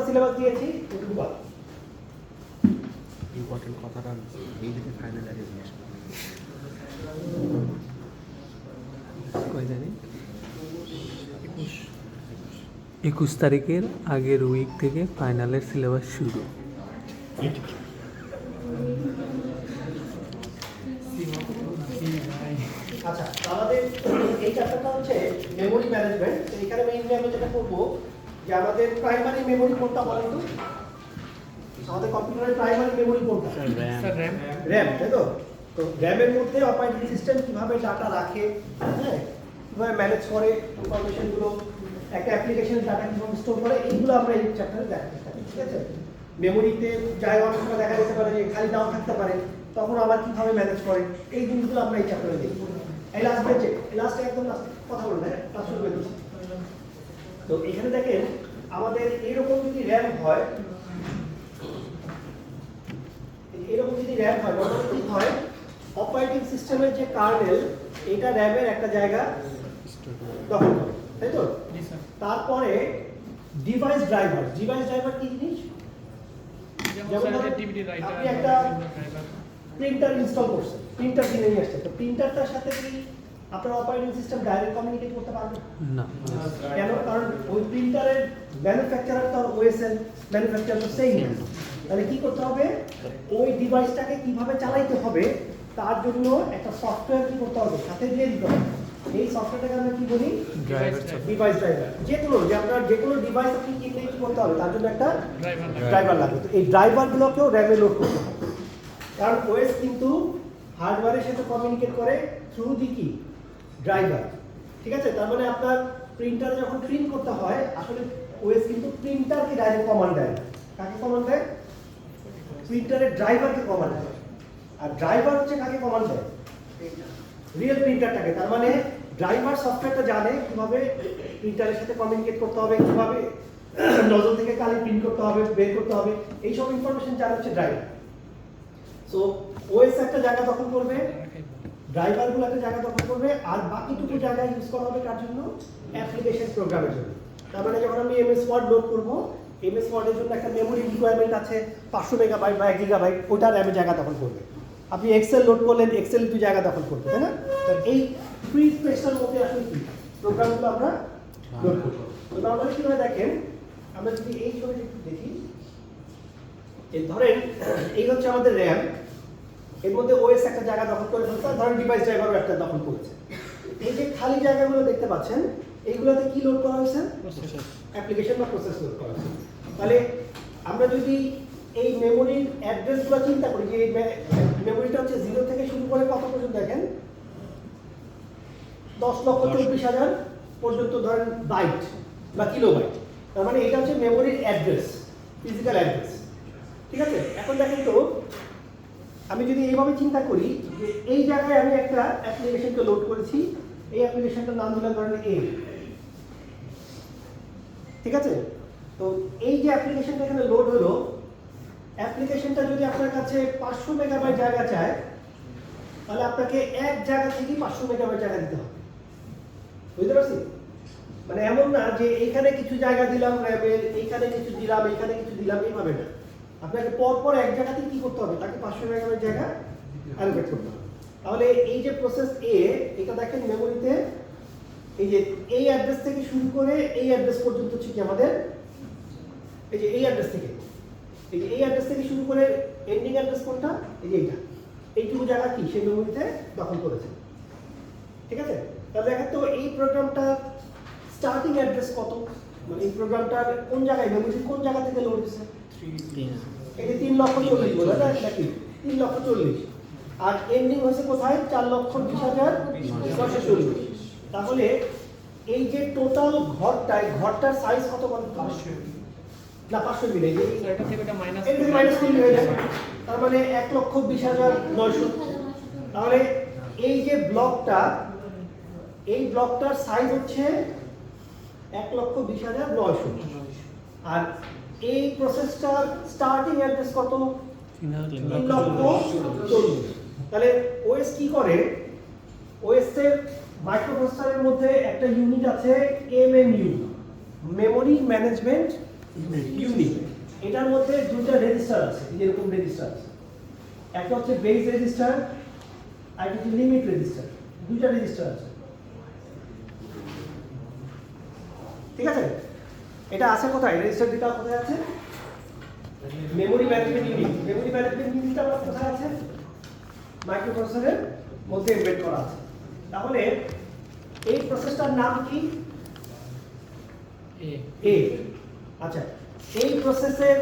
Syllabus দিয়েছি এটুকু বাদ। ইম্পর্টেন্ট কথাটা এই দিকে ফাইনাল আগে জিজ্ঞেস কই জানি 21 তারিখের আগের উইক থেকে ফাইনালের সিলেবাস শুরু। আচ্ছা, আমাদের এই চ্যাপ্টারটা হচ্ছে মেমোরি ম্যানেজমেন্ট। এইখানে মেইনলি আমি যেটা করবো যে আমাদের প্রাইমারি মেমোরি কোনটা বলেন তো? আমাদের কম্পিউটারের প্রাইমারি মেমোরি কোনটা? র্যাম, তাই তো? তো র্যামের মধ্যে অপারেটিং সিস্টেম কিভাবে ডাটা রাখে, হ্যাঁ, কিভাবে ম্যানেজ করে ইনফরমেশনগুলো, একটা অ্যাপ্লিকেশনের ডাটা কিভাবে স্টোর করে, এইগুলো আমরা এই চ্যাপ্টারে দেখাতে থাকি, ঠিক আছে? মেমোরিতে জায়গা অনেক সময় দেখা যেতে পারে যে খালি নাও থাকতে পারে, তখন আবার কিভাবে ম্যানেজ করে, এই জিনিসগুলো আমরা এই চ্যাপ্টারে দেখব। এই লাস্ট বেঞ্চে, লাস্টে একদম লাস্ট কথা বলুন, হ্যাঁ, লাস্ট শুরু করে দিচ্ছি। তো এখানে দেখেন আমাদের এইরকম যদি র্যাম হয়, এরকম যদি র্যাম হয়, নরমালি কি হয়, অপারেটিং সিস্টেমের যে কার্নেল, এটা র্যামের একটা জায়গা দখল করে, তাই তো? তারপরে ডিভাইস ড্রাইভার কি জিনিস? যেমন আপনি একটা প্রিন্টার ইনস্টল করছেন, প্রিন্টার কিনে নিয়ে আসছেন, তো প্রিন্টারটার সাথে কি আপনার অপারেটিং সিস্টেম ডাইরেক্ট কমিউনিকেট করতে পারবে না, কেন? কারণ ওই প্রিন্টারের ম্যানুফ্যাকচারার তো ওএসএল ম্যানুফ্যাকচারার তো সেম। তাহলে কি করতে হবে, ওই ডিভাইসটাকে কিভাবে চালাইতে হবে তার জন্য একটা সফটওয়্যার কি করতে হবে, সাথে দিয়ে দিতে হবে। এই সফটওয়্যারটাকে আমরা কি বলি? Device driver. যে আপনার যে কোনো ডিভাইস আপনি কিনলে কি করতে হবে, তার জন্য একটা ড্রাইভার লাগবে। তো এই ড্রাইভারগুলোকেও র্যামে লোড করতে হবে, কারণ ওএস কিন্তু হার্ডওয়্যারের সাথে কমিউনিকেট করে থ্রু দি কি ড্রাইভার, ঠিক আছে? তার মানে আপনার প্রিন্টারে যখন প্রিন্ট করতে হয়, আসলে ওএস কিন্তু প্রিন্টারকে ডাইরেক্ট কমান্ড দেয়। কাকে কমান্ড দেয়? প্রিন্টারের ড্রাইভারকে কমান্ড দেয়। আর ড্রাইভার হচ্ছে কাকে কমান্ড দেয়? রিয়েল প্রিন্টারটাকে। তার মানে ড্রাইভার সফটওয়্যারটা জানে কিভাবে প্রিন্টারের সাথে কমিউনিকেট করতে হবে, কিভাবে নজল থেকে কালি প্রিন্ট করতে হবে, বের করতে হবে, এইসব ইনফরমেশন জানে হচ্ছে ড্রাইভার। সো ওএস একটা জায়গা দখল করবে, ড্রাইভারগুলো একটা জায়গা দখল করবে, আর বাকিটুকু জায়গা ইউজ করা হবে কার জন্য? অ্যাপ্লিকেশন প্রোগ্রামের জন্য। তার মানে যখন আমি এমএস ওয়ার্ড লোড করবো, এমএস ওয়ার্ডের জন্য একটা মেমোরি রিকোয়ারমেন্ট আছে 500 মেগাবাইট বা 1 গিগাবাইট, ওটা র্যামে জায়গা দখল করবে। আপনি এক্সেল লোড করলেন, এক্সেল একটু জায়গা দখল করবে, তাই না? তো এই ফ্রি স্পেসটার মধ্যে আসলে কি প্রোগ্রামগুলো আমরা লোড করবো। তো নর্মালি কিভাবে দেখেন, আমরা যদি এই ছবিটা একটু দেখি, এই ধরেন এই হচ্ছে আমাদের র্যাম, এর মধ্যে ওএস একটা জায়গা দখল করে ফেলছে, ধরেন ডিভাইস ড্রাইভারও একটা দখল করেছে। এই যে খালি জায়গাগুলো দেখতে পাচ্ছেন, এইগুলোতে কি লোড করা হয়েছে? অ্যাপ্লিকেশন বা প্রসেস লোড করা হয়েছে। তাহলে আমরা যদি এই মেমোরির অ্যাড্রেসগুলো চিন্তা করি, যে এই মেমোরিটা হচ্ছে 0 থেকে শুরু করে কত পর্যন্ত দেখেন, 10,24,000 পর্যন্ত ধরেন বাইট বা কিলোবাইট। তার মানে এটা হচ্ছে মেমোরির অ্যাড্রেস, ফিজিক্যাল অ্যাড্রেস, ঠিক আছে? এখন দেখেন তো, আমি যদি এইভাবে চিন্তা করি যে এই জায়গায় আমি একটা অ্যাপ্লিকেশনকে লোড করেছি, এই অ্যাপ্লিকেশনটার নাম দিলাম ধরেন এ, ঠিক আছে? তো এই যে অ্যাপ্লিকেশনটা এখানে লোড হলো, অ্যাপ্লিকেশনটা যদি আপনার কাছে 500 মেগাবাইট জায়গা চায়, তাহলে আপনাকে এক জায়গা থেকে 500 মেগাবাইট জায়গা দিতে হবে। বুঝতে পারছি? মানে এমন না যে এইখানে কিছু জায়গা দিলাম র্যামের, এইখানে কিছু দিলাম, এইখানে কিছু দিলাম, এইভাবে না। আপনাকে পরপর এক জায়গাতেই কি করতে হবে, তাকে 500 মেগাবাইট জায়গা অ্যালোকেট করতে হবে। তাহলে এই যে প্রসেস এ, এটা দেখেন মেমোরিতে এই যে এই অ্যাড্রেস থেকে শুরু করে এই অ্যাড্রেস পর্যন্ত হচ্ছে কি আমাদের, এই যে এই অ্যাড্রেস থেকে, এই যে এই অ্যাড্রেস থেকে শুরু করে এন্ডিং অ্যাড্রেস কোনটা, এই যে এইটা, এইটুকু জায়গা কি সেই মেমোরিতে দখল করেছে, ঠিক আছে? তাহলে দেখেন তো এই প্রোগ্রামটা স্টার্টিং অ্যাড্রেস কত, মানে এই প্রোগ্রামটার কোন জায়গায়, মেমোরি কোন জায়গা থেকে লোড হয়েছে? এই যে 3,40,000 বলে না নাকি, 3,40,000, আর এন্ডিং হয়েছে কোথায়? 4,20,940। তাহলে এই যে টোটাল ঘরটার সাইজ কত বলেন? 500 না 500 মিলে এটা থেকে এটা মাইনাস করলে হয়ে যাবে, তার মানে 1,20,900। তাহলে এই যে ব্লকটা, এই ব্লকটার সাইজ হচ্ছে 1,20,900, আর এই প্রসেসটার স্টার্টিং অ্যাড্রেস কত? 3,40,000। তাহলে ওএস কি করে, ওএস এর মাইক্রোপ্রসেসরের মধ্যে একটা ইউনিট আছে এমএমইউ, মেমোরি ম্যানেজমেন্ট ইউনিট। এটার মধ্যে দুটো রেজিস্টার আছে, এরকম রেজিস্টার আছে। একটা হচ্ছে বেস রেজিস্টার আর একটা হচ্ছে লিমিট রেজিস্টার, দুইটা রেজিস্টার আছে। ঠিক আছে, এটা আছে কোথায়? রেজিস্টার দুটো কোথায় আছে? Memory management unit. Memory management ইউনিটটা আমার কোথায় আছে? মাইক্রোপ্রসেসরের মধ্যে এমবেড করা আছে। তাহলে এই প্রসেসটার নাম কি? এ। আচ্ছা, এই প্রসেসের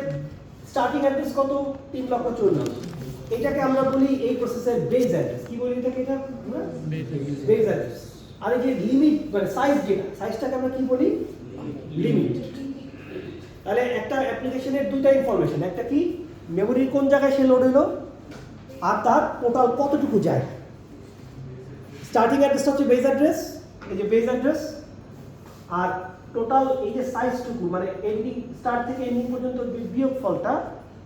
স্টার্টিং অ্যাড্রেস কত? 3,40,000। এটাকে আমরা বলি এই প্রসেসের বেস অ্যাড্রেস। কি বলি এটাকে? এটা বেস অ্যাড্রেস। আর এই যে লিমিট মানে সাইজ, যেটা সাইজটাকে আমরা কি বলি? লিমিট। তাহলে একটা অ্যাপ্লিকেশনের দুইটা ইনফরমেশন, একটা কি মেমোরির কোন জায়গায় সে লোড হলো আর তার টোটাল কতটুকু যায়। স্টার্টিং অ্যাড্রেসটা হচ্ছে বেস অ্যাড্রেস, এই যে বেস অ্যাড্রেস, আর টোটাল এই যে সাইজটুকু মানে এন্ডিং স্টার্ট থেকে এন্ডিং পর্যন্ত বিয়োগ ফলটা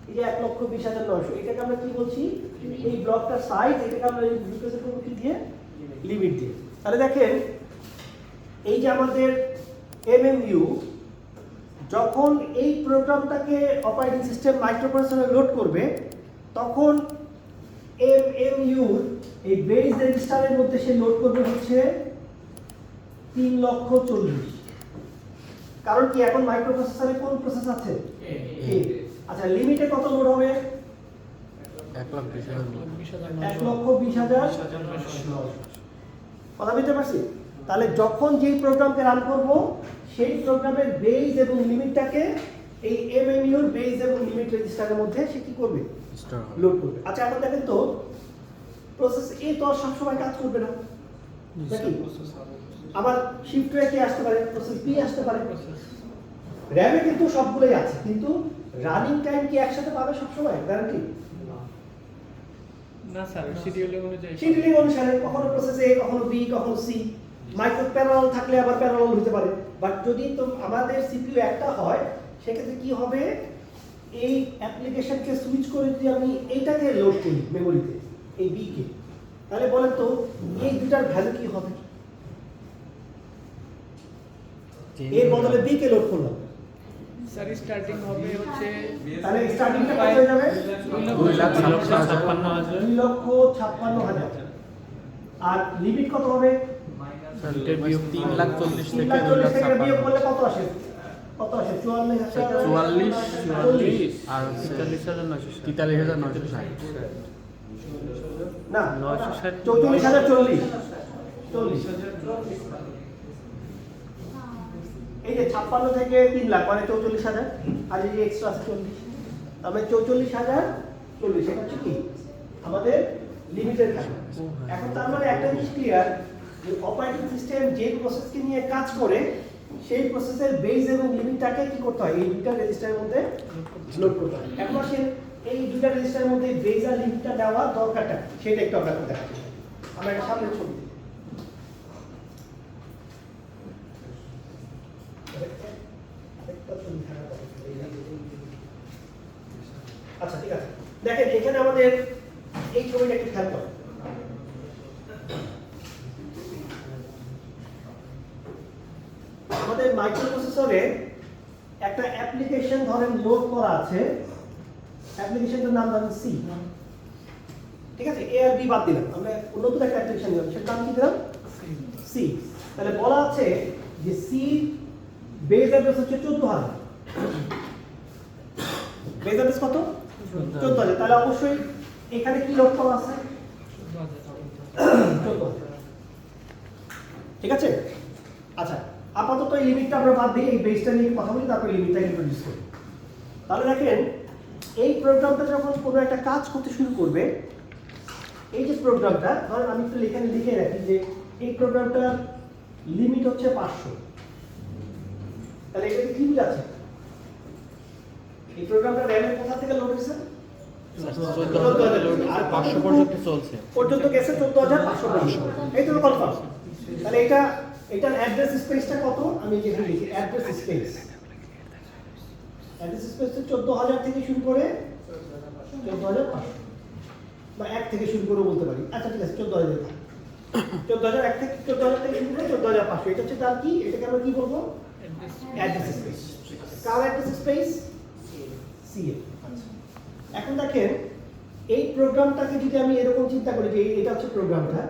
এই যে 1,20,900, এটাকে আমরা কি বলছি? এই ব্লকটার সাইজ, এটাকে আমরা রিপ্রেজেন্ট করব কি দিয়ে? লিমিট দিয়ে। তাহলে দেখেন এই যে আমাদের এমএমইউ যখন এই প্রোগ্রামটাকে অপারেটিং সিস্টেম মাইক্রোপ্রসেসরে লোড করবে, তখন এমএমইউর এই বেস রেজিস্টারের মধ্যে সে লোড করবে হচ্ছে 3,40,000। কারণ কি এখন মাইক্রোপ্রসেসরে কোন প্রসেস আছে? এ। আচ্ছা, লিমিটে কত লোড হবে? 1,20,000। কথা বুঝতে পারছি? তাহলে যখন যেই প্রোগ্রামকে রান করব সেই প্রোগ্রামের বেস এবং লিমিটটাকে এই এমএমইউর বেস এবং লিমিট রেজিস্টারের মধ্যে সে কি করবে? লোড করবে। আচ্ছা, এখন দেখেন তো প্রসেস এ তো আর সবসময় কাজ করবে না, নাকি? আবার শিফট হয়ে কি আসতে পারে? প্রসেস বি আসতে পারে। র‍্যামে কিন্তু সবগুলোই আছে, কিন্তু রানিং টাইম কি একসাথে পাবে সবসময়? গ্যারান্টি না স্যার, শিডিউলিং অনুযায়ী। শিডিউলিং অনুসারে কখনো প্রসেস এ, কখনো বি, কখনো সি। মাইক্রো প্যারালাল থাকলে আবার প্যারালাল হতে পারে। বাট যদি তো আমাদের সিপিইউ একটা হয়, সেক্ষেত্রে কি হবে? এই অ্যাপ্লিকেশনকে সুইচ করে যদি আমি এইটাকে লোড করি মেমোরিতে, এই বি কে, তাহলে বলেন তো এই দুটার ভ্যালু কি হবে? এর বদলে বি কে লোড করলাম, স্যার স্টার্টিং হবে হচ্ছে তাহলে স্টার্টিংটা কত হয়ে যাবে? 2,56,000। 2,56,000। আর লিমিট কত হবে? 3,40,000 থেকে 3,40,000 থেকে বিয়োগ 2,56,000। করলে কত আসে? কত আসে? 44,000 আর 43,960। না 960 44,040। 40। এই যে 56 থেকে 3 লাখ মানে 44,000, আর এই যে এক্সট্রা আছে 40, তার মানে 44,040। এটা হচ্ছে কি আমাদের লিমিটেড থাকে। এখন তার মানে একটা জিনিস ক্লিয়ার, যে অপারেটিং সিস্টেম যে প্রসেসকে নিয়ে কাজ করে সেই প্রসেসের বেস এবং লিমিটটাকে কি করতে হয়? এই দুইটা রেজিস্টারের মধ্যে লোড করতে হয়। এখন আসেন এই দুইটা রেজিস্টারের মধ্যে বেস আর লিমিটটা দেওয়া দরকারটা, সেটা একটু আমরা দেখাচ্ছি। আমরা একটা সামনে ছবি দিই। আচ্ছা, ঠিক আছে, দেখেন এখানে আমাদের এই ছবিটা একটু খেয়াল করুন। আমাদের মাইক্রোপ্রসেসরে একটা অ্যাপ্লিকেশন ধরেন লোড করা আছে, অ্যাপ্লিকেশনটার নাম ধরেন সি। ঠিক আছে, এ আর বি বাদ দিলাম, আমরা নতুন একটা অ্যাপ্লিকেশন দিলাম, সেটার নাম কি দিলাম? সি। তাহলে বলা আছে যে সি বেস অ্যাড্রেস হচ্ছে 14,000। বেস অ্যাড্রেস কত? 14,000। তাহলে অবশ্যই এখানে কি লোড করা আছে? 14,000। ঠিক আছে, আচ্ছা আপাতত এই লিমিটটা আমরা বাদ দিই, এই বেসটা নিয়ে কথা বলি, তারপর লিমিটটা ইন্ট্রোডিউস করি। তাহলে দেখেন এই প্রোগ্রামটা যখন কোনো একটা কাজ করতে শুরু করবে, এই যে প্রোগ্রামটা ধরেন আমি একটু এখানে লিখে রাখি যে এই প্রোগ্রামটার লিমিট হচ্ছে 500। তাহলে এটা কি আছে? এই প্রোগ্রামটা র‍্যামের কোথা থেকে লোড হয়েছে? 14,000 লোড, আর 500 পর্যন্ত চলছে। পর্যন্ত গেছে 14,500। এই তো কনফার্ম। তাহলে এটার অ্যাড্রেস স্পেসটা কত? আমি যেখানে লিখি অ্যাড্রেস স্পেস। অ্যাড্রেস স্পেস 14,000 থেকে শুরু করে 14,500, বা 1 থেকে শুরু করে বলতে পারি। আচ্ছা ঠিক আছে, 14,000 থেকে 14,000 থেকে শুরু করে 14,500। এটা হচ্ছে তার কি? এটাকে আমরা কি বলবো? Address space. কার অ্যাড্রেস স্পেস? সি এর। এখন দেখেন এই প্রোগ্রামটাকে যদি আমি এরকম চিন্তা করি যে এটা হচ্ছে প্রোগ্রামটা,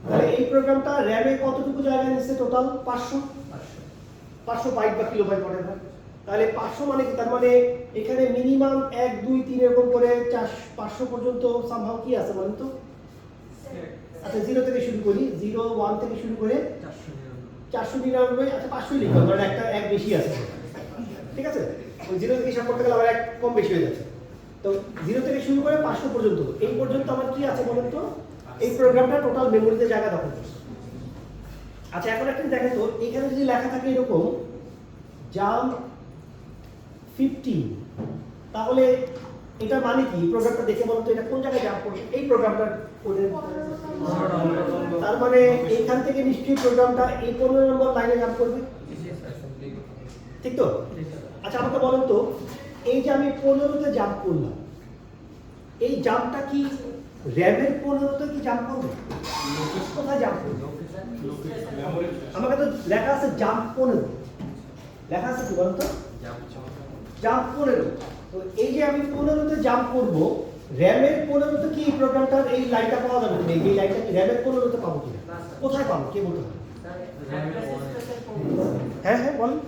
তাহলে এই প্রোগ্রামটা র্যামে কতটুকু জায়গা নিচ্ছে টোটাল? 500 বাইট বা কিলোবাইট whatever। তাহলে 500 মানে কি? তার মানে এখানে মিনিমাম 1 2 3 এরকম করে 500 পর্যন্ত সামহাউ কি আছে বলেন তো? আচ্ছা 0 থেকে শুরু করি, 0 1 থেকে শুরু করে 499, আচ্ছা 500 লিখলাম, কারণ একটা এক বেশি আছে, ঠিক আছে? ওই 0 থেকে হিসাব করতে গেলে আবার এক কম বেশি হয়ে যাচ্ছে। তো 0 থেকে শুরু করে 500 পর্যন্ত, এই পর্যন্ত আমার কি আছে বলেন তো? এই প্রোগ্রামটা টোটাল মেমোরিতে জায়গা দখল করছে। আচ্ছা এখন একটা দেখেন তো, এখানে যদি লেখা থাকে এরকম জাম্প 15, তাহলে এটা মানে কি? প্রোগ্রামটা দেখে বলুন তো এটা কোন জায়গায় জাম্প করবে? এই প্রোগ্রামটার কোডের, তার মানে এইখান থেকে নিশ্চয়ই প্রোগ্রামটা এই 15 নম্বর লাইনে জাম্প করবে, ঠিক তো? আচ্ছা আমাকে বলুন তো, এই যে আমি 15তে জাম্প করলাম, এই জাম্পটা কি র্যামের 15তে কি জাম্প করবে? কোথায় জাম্প করবে? আমাকে তো লেখা আছে জাম্প 15, লেখা আছে কি বলুন তো? জাম্প 15। তো এই যে আমি 15তে জাম্প করব, র্যামের 15তে কি প্রোগ্রামটার এই লাইনটা পাওয়া যাবে না? এই লাইনটা কি র্যামের 15তে পাবো কিনা? কোথায় পাবো কে বলতে হবে? হ্যাঁ হ্যাঁ বলুন।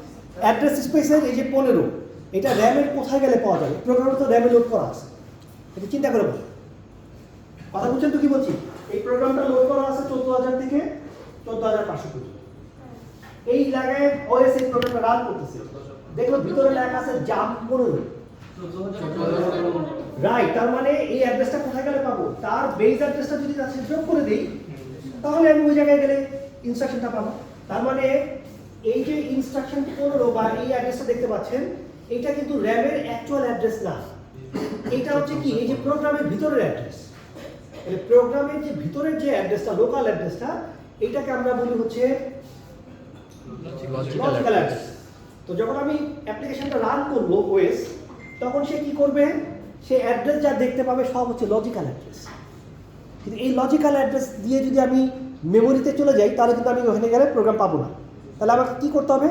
অ্যাড্রেস স্পেসের এই যে 15, এটা র্যামের কোথায় গেলে পাওয়া যাবে? প্রোগ্রামটা তো র্যামে লোড করা আছে, এটা চিন্তা করে বলুন। কথা বুঝছেন তো কি বলছি? এই প্রোগ্রামটা লোড করা আছে 14000 থেকে 14500 পর্যন্ত। এই জায়গায় ওএস এই প্রোগ্রামটা রান করতেছে, দেখলো ভিতরে লেখা আছে জাম্প 15, রাইট? তার মানে এই অ্যাড্রেসটা কোথায় গেলে পাবো? তার বেস অ্যাড্রেসটা যদি তার সাথে যোগ করে দেই, তাহলে আমি ওই জায়গায় গেলে ইনস্ট্রাকশনটা পাবো। তার মানে এই যে ইনস্ট্রাকশন 15 বা এই অ্যাড্রেসটা দেখতে পাচ্ছেন, এটা কিন্তু র্যামের অ্যাকচুয়াল অ্যাড্রেস না, এটা হচ্ছে কি এই যে প্রোগ্রামের ভিতরের অ্যাড্রেস। এই প্রোগ্রামের যে ভিতরের যে অ্যাড্রেসটা, লোকাল অ্যাড্রেসটা, এটাকে আমরা বলি হচ্ছে লজিক্যাল অ্যাড্রেস। তো যখন আমি অ্যাপ্লিকেশনটা রান করব ওএস, তখন সে কি করবে? সে অ্যাড্রেস যা দেখতে পাবে সব হচ্ছে লজিক্যাল অ্যাড্রেস। কিন্তু এই লজিক্যাল অ্যাড্রেস দিয়ে যদি আমি মেমোরিতে চলে যাই, তাহলে কিন্তু আমি ওখানে গেলে প্রোগ্রাম পাবো না। তাহলে আমাকে কি করতে হবে?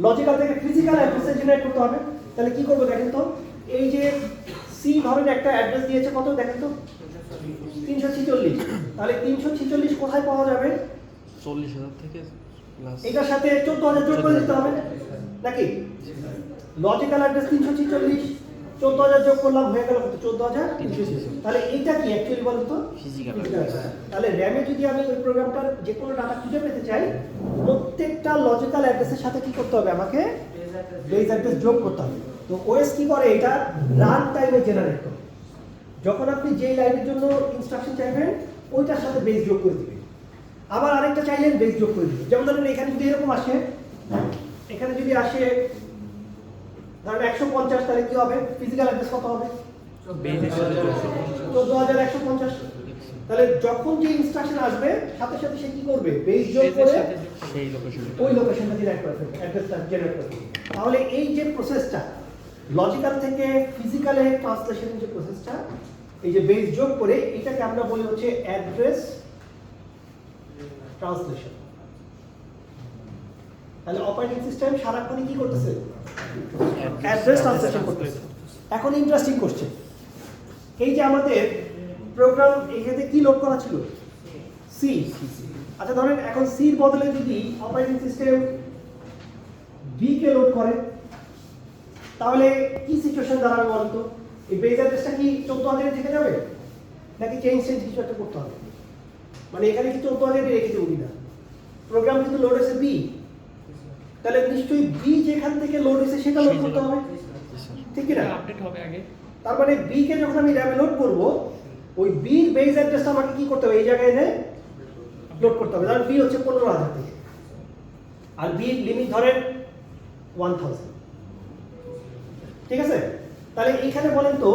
লজিক্যাল থেকে ফিজিক্যাল অ্যাড্রেসে জেনারেট করতে হবে। তাহলে কি করবো দেখেন তো, এই যে সি ধরেন একটা অ্যাড্রেস দিয়েছে, কত দেখেন তো? 346। তাহলে 346 কোথায় পাওয়া যাবে? 40,000 থেকে প্লাস এটার সাথে 14000 যোগ করে দিতে হবে নাকি? লজিক্যাল অ্যাড্রেস 346, 14000 যোগ করলাম, হয়ে গেল কত? 14300। তাহলে এইটা কি অ্যাকচুয়ালি বলুন তো? ফিজিক্যাল। তাহলে র্যামে যদি আমি ওই প্রোগ্রামটার যে কোনো ডাটা খুঁজে পেতে চাই, প্রত্যেকটা লজিক্যাল অ্যাড্রেসের সাথে কি করতে হবে? আমাকে বেস অ্যাড্রেস যোগ করতে হবে। তো ওএস কি করে? এটা রান টাইমে জেনারেট করে। যখন আপনি যেই লাইনের জন্য ইনস্ট্রাকশন চাইবেন, ওইটার সাথে বেস যোগ করে দিবেন। আবার আরেকটা চাইলেন, বেস যোগ করে দিবেন। যেমন ধরেন এখানে যদি এরকম আসে, এখানে যদি আসে ধরেন 150, তাহলে কি হবে? ফিজিক্যাল অ্যাড্রেস কত হবে? 14150। তাহলে যখন যে ইনস্ট্রাকশন আসবে, সাথে সাথে সে কি করবে? বেস যোগ করে সেই লোকেশনে ওই লোকেশনটা জেনারেট করে ফেলবে, অ্যাড্রেসটা জেনারেট করে ফেলবে। তাহলে এই যে প্রসেসটা, লজিক্যাল থেকে ফিজিক্যালে ট্রান্সলেশনের যে প্রসেসটা, এই যে বেস যোগ করে, এটাকে আমরা বলি হচ্ছে অ্যাড্রেস ট্রান্সলেশন। তাহলে অপারেটিং সিস্টেম সারাক্ষণই কি করতেছে? অ্যাড্রেস ট্রান্সলেশন করতেছে। এখন ইন্টারেস্টিং কোশ্চেন, এই যে আমাদের প্রোগ্রাম এখানে কি লোড করা ছিল? সি। আচ্ছা ধরেন এখন সির বদলে যদি অপারেটিং সিস্টেম বি কে লোড করে, তাহলে কি সিচুয়েশন দাঁড়াবে বলেন তো? এই বেস অ্যাড্রেসটা কি 14000 থেকে যাবে, নাকি চেঞ্জ কিছু একটা করতে হবে? মানে এখানে কি 14000 রেখে দেবো কিনা? প্রোগ্রাম কিন্তু লোড হয়েছে বি, তাহলে নিশ্চয়ই বি যেখান থেকে লোড হয়েছে সেটা লোড করতে হবে, ঠিক না? আপডেট হবে আগে। তার মানে বি কে যখন আমি র্যামে লোড করব, ওই বির বেস অ্যাড্রেসটা আমাকে কি করতে হবে? এই জায়গায় এনে লোড করতে হবে। কারণ বি হচ্ছে 15000 থেকে, আর বি লিমিট ধরেন 1000, ঠিক আছে? তাহলে এখানে বলেন তো,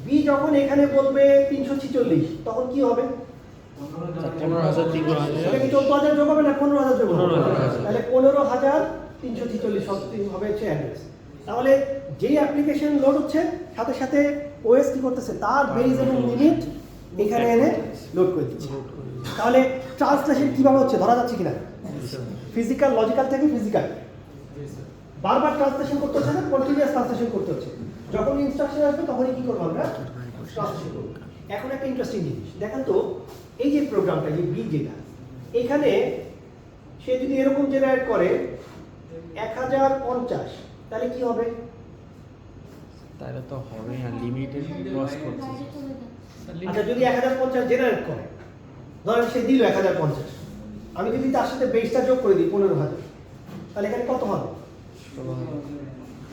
বি যখন এখানে বলবে 346, তখন কি হবে? 15,000 এটা কি 14000 যোগ হবে না 15000 যোগ হবে? 15,000। তাহলে 15346 হবে হচ্ছে অ্যাড্রেস। তাহলে যেই অ্যাপ্লিকেশন লোড হচ্ছে, সাথে সাথে ওএস কি করতেছে? তার বেস এবং লিমিট এখানে এনে লোড করে দিচ্ছে। তাহলে ট্রান্সলেশন কিভাবে হচ্ছে ধরা যাচ্ছে কিনা? ফিজিক্যাল লজিক্যাল থেকে ফিজিক্যাল বারবার ট্রান্সলেশন করতে হচ্ছে না, কন্টিনিউয়াস ট্রান্সলেশন করতে হচ্ছে। যখন ইনস্ট্রাকশন আসবে তখনই কি করবো আমরা ট্রান্সলেশন করবো। এখন একটা ইন্টারেস্টিং জিনিস দেখেন তো, এই যে প্রোগ্রামটা যে বি যেটা এখানে সে যদি এরকম জেনারেট করে 1050, তাহলে কি হবে? তাহলে তো হবে না, লিমিটেড ক্রস করছে। আচ্ছা যদি 1050 জেনারেট করে, ধরেন সে দিল 1050, আমি যদি তার সাথে বেসটা যোগ করে দিই 15,000, তাহলে এখানে কত হবে?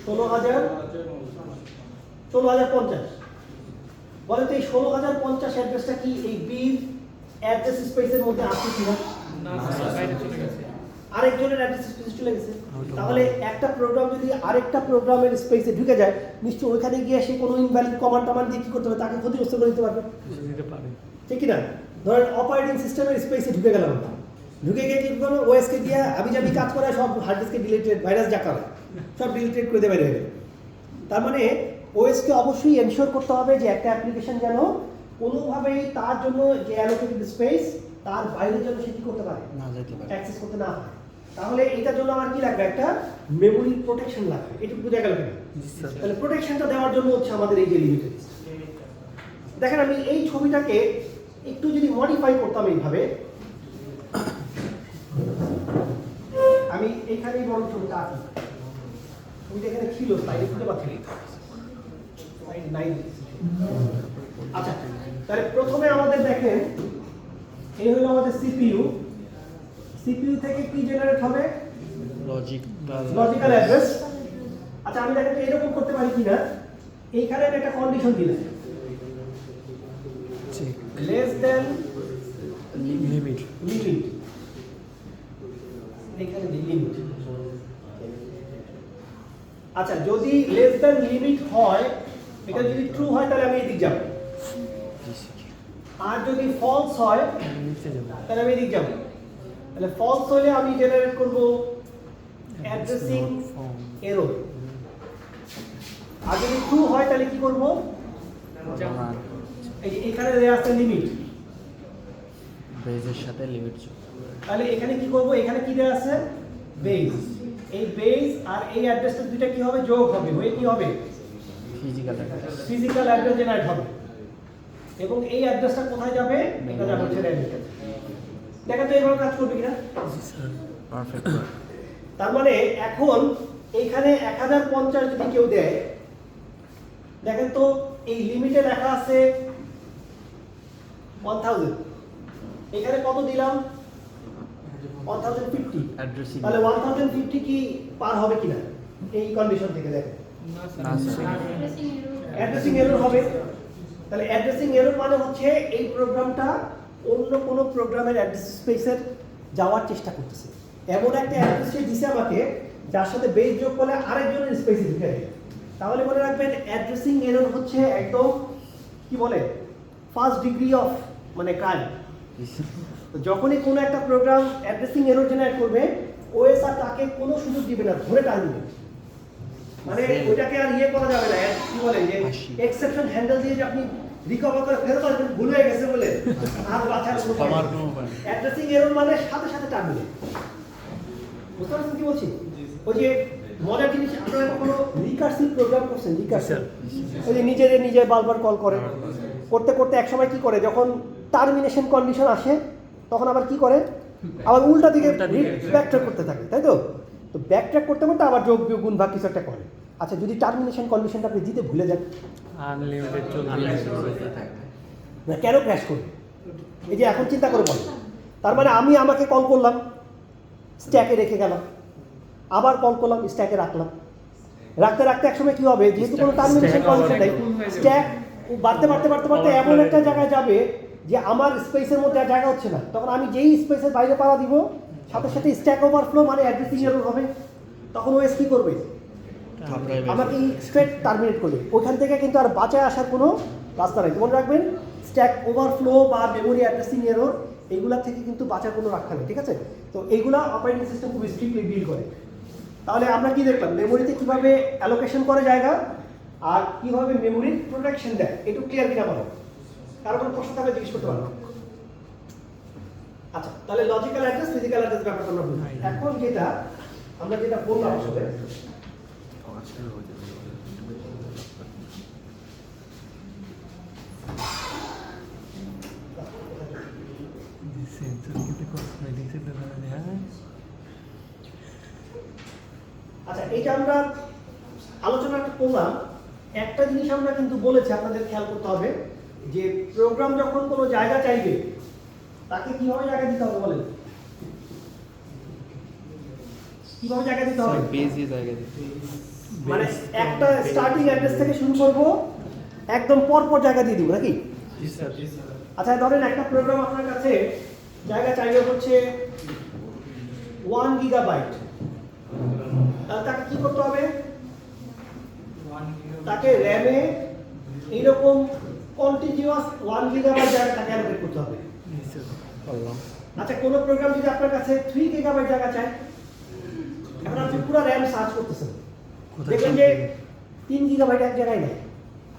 16,050। বলেন তো এই 16,050 অ্যাড্রেসটা কি এই বির অ্যাড্রেস স্পেসের মধ্যে আছে কিনা? না স্যার, বাইরে চলে গেছে। আরেকজনের অ্যাড্রেস স্পেসে চলে গেছে। তাহলে একটা প্রোগ্রাম যদি আরেকটা প্রোগ্রামের স্পেসে ঢুকে যায়, নিশ্চয়ই ওইখানে গিয়ে সে কোনো ইনভ্যালিড কমান্ড টমান্ড দিয়ে কি করতে হবে, তাকে ক্ষতিগ্রস্ত করে দিতে পারবে, দিতে পারে। ঠিক কি না? ধরেন অপারেটিং সিস্টেমের স্পেসে ঢুকে গেলাম, ঢুকে গিয়ে কি করবো, ওএসকে দিয়ে আবিজাবি কাজ করে সব হার্ড ডিস্কে ডিলিটেড, ভাইরাস যা করে সব ডিলিটেড করে দিয়ে বাইরে হয়ে গেল। তার মানে ওএসকে অবশ্যই এনশিওর করতে হবে যে একটা অ্যাপ্লিকেশন যেন কোনোভাবেই তার জন্য যে অ্যালোকেটেড স্পেস তার বাইরে যেন সে কি করতে পারে, না যেতে পারে। অ্যাক্সেস করতে না পারে। তাহলে এটার জন্য আমার কি লাগবে, একটা মেমোরি প্রোটেকশন লাগবে। এটুকু বোঝা গেল কিনা? তাহলে প্রোটেকশনটা দেওয়ার জন্য হচ্ছে আমাদের এই যে লিমিটেড। দেখেন আমি এই ছবিটাকে একটু যদি মডিফাই করতাম এইভাবে, আমি এখানেই বড় ছবিটা আঁকি। ছবিটা এখানে ছিল, স্লাইডে খুঁজে পাচ্ছি না। স্লাইড নাই। আচ্ছা তাহলে প্রথমে আমাদের দেখেন এই হলো আমাদের সিপিইউ। সিপিইউ থেকে কি জেনারেট হবে? Logical address. আচ্ছা আমি দেখেন এরকম করতে পারি কিনা, এইখানে আমি একটা কন্ডিশন দিলাম, লেস দেন লিমিট। লিমিট, এখানে দিই লিমিট। আচ্ছা যদি লেস দেন লিমিট হয়, এটা যদি ট্রু হয় তাহলে আমি এদিক যাব, আর যদি ফলস হয় নিচে যাবো। তাহলে আমি এদিক যাব। তাহলে ফলস হলে আমি জেনারেট করব অ্যাড্রেসিং এরর, আর যদি ট্রু হয় তাহলে কি করব, এই যে এখানে দেয়া আছে লিমিট, বেজের সাথে লিমিট যোগ। তাহলে এখানে কি করব, এখানে কি দেয়া আছে বেস, এই বেস আর এই অ্যাড্রেসটা দুইটা কি হবে, যোগ হবে, হয়ে কি হবে physical address. Physical address generate হবে। এবং এই অ্যাড্রেসটা কোথায় যাবে, এটা যাবে হচ্ছে র্যান্ডম। দেখেন তো এইভাবে কাজ করবে কিনা? পারফেক্ট। তার মানে এখন এইখানে 1050 যদি কেউ দেয়, দেখেন তো এই লিমিটে লেখা আছে 1000, এখানে কত দিলাম 1050, অ্যাড্রেসিং। তাহলে 1050 কি পার হবে কিনা এই কন্ডিশন থেকে? দেখেন না না স্যার, স্যার। অ্যাড্রেসিং এরর হবে। তাহলে অ্যাড্রেসিং এরর মানে হচ্ছে এই প্রোগ্রামটা অন্য কোনো প্রোগ্রামের অ্যাড্রেস স্পেসের যাওয়ার চেষ্টা করতেছে, এমন একটা অ্যাড্রেস সে দিছে আমাকে যার সাথে বেস যোগ করলে আরেকজনের স্পেসে ঢুকে যায়। তাহলে মনে রাখবেন অ্যাড্রেসিং এরর হচ্ছে একদম কি বলে ফার্স্ট ডিগ্রি অফ মানে ক্রাইম। তো যখনই কোনো একটা প্রোগ্রাম অ্যাড্রেসিং এরর জেনারেট করবে, ওএস আর তাকে কোনো সুযোগ দিবে না, ধরে টানবে। মানে ওইটাকে আর ইয়ে করা যাবে না, কি বলে যে এক্সেপশন হ্যান্ডেল দিয়ে যে আপনি রিকভার করে ফেরত আসবেন ভুল হয়ে গেছে বলে আর বাঁচার কোনো আমার কোনো উপায় নেই। অ্যাড্রেসিং এরর মানে সাথে সাথে টানবে। বুঝতে পারছেন কি বলছি? ওই যে মজার জিনিস, আপনারা কখনো রিকার্সিভ প্রোগ্রাম করছেন? রিকার্সিভ ওই যে নিজে বারবার কল করে, করতে করতে এক সময় কি করে, যখন টার্মিনেশন কন্ডিশন আসে তখন আবার কি করে, আবার উল্টা দিকে ব্যাকট্র্যাক করতে থাকে, তাই তো? তো ব্যাকট্র্যাক করতে করতে আবার যোগ বিয়োগ গুণ ভাগ কিছু একটা করে। আচ্ছা যদি টার্মিনেশন কন্ডিশনটা আপনি দিতে ভুলে যান, আনলিমিটেড চলবে। না কেন ক্র্যাশ করবে? এই যে এখন চিন্তা করে বলেন, তার মানে আমি আমাকে কল করলাম, স্ট্যাকে রেখে গেলাম, আবার কল করলাম, স্ট্যাকে রাখলাম, রাখতে রাখতে এক সময় কি হবে, যেহেতু কোনো টার্মিনেশন কন্ডিশন নেই, স্ট্যাক বাড়তে বাড়তে বাড়তে বাড়তে এমন একটা জায়গায় যাবে যে আমার স্পেসের মধ্যে আর জায়গা হচ্ছে না। তখন আমি যেই স্পেসের বাইরে পাড়া দিব, সাথে সাথে স্ট্যাক ওভারফ্লো মানে অ্যাড্রেসিং এরর হবে। তখন ওএস কি করবে, আমাকে স্ট্রেট টার্মিনেট করবে। ওইখান থেকে কিন্তু আর বাঁচায় আসার কোনো রাস্তা নেই। মনে রাখবেন স্ট্যাক ওভারফ্লো বা মেমোরি অ্যাড্রেসিং এরর এইগুলা থেকে কিন্তু বাঁচার কোনো রাস্তা নেই, ঠিক আছে? তো এইগুলা অপারেটিং সিস্টেম খুব স্ট্রিক্টলি ডিল করে। তাহলে আমরা কি দেখলাম, মেমোরিতে কিভাবে অ্যালোকেশন করে জায়গা আর কিভাবে মেমোরির প্রোটেকশন দেয়। একটু ক্লিয়ার কিনা বলো, কারো কোনো প্রশ্ন থাকলে জিজ্ঞেস করতে পারো। আচ্ছা, তাহলে লজিক্যাল অ্যাড্রেস ফিজিক্যাল অ্যাড্রেস ব্যাপারটা আমরা বুঝি। এখন যেটা আমরা যেটা বললাম আসলে সেন্সর কিতে কসমেটিক্স এর দোকানে হ্যাঁ আচ্ছা, এইটা আমরা আলোচনা করলাম। একটা জিনিস আমরা কিন্তু বলেছি, আপনাদের খেয়াল করতে হবে যে প্রোগ্রাম যখন কোনো জায়গা চাইবে তাকে কিভাবে জায়গা দিতে হবে বলেন? কিভাবে জায়গা দিতে হবে? বেজে জায়গা দিতে মানে একটা স্টার্টিং অ্যাড্রেস থেকে শুরু করব, একদম পরপর জায়গা দিয়ে দিব নাকি? জি স্যার আচ্ছা, ধরেন একটা প্রোগ্রাম আপনার কাছে জায়গা চাইবে হচ্ছে 1 গিগাবাইট, তাহলে তাকে কি করতে হবে? তাকে র্যামে এইরকম কন্টিনিউয়াস 1 গিগাবাইট জায়গা তাকে অ্যালোকেট করতে হবে। জি স্যার করলাম। আচ্ছা, কোনো প্রোগ্রাম যদি আপনার কাছে 3 গিগাবাইট জায়গা চায়, এখন আপনি পুরো র্যাম সার্চ করতেছেন, দেখবেন যে 3 গিগাবাইট এক জায়গায় নেই,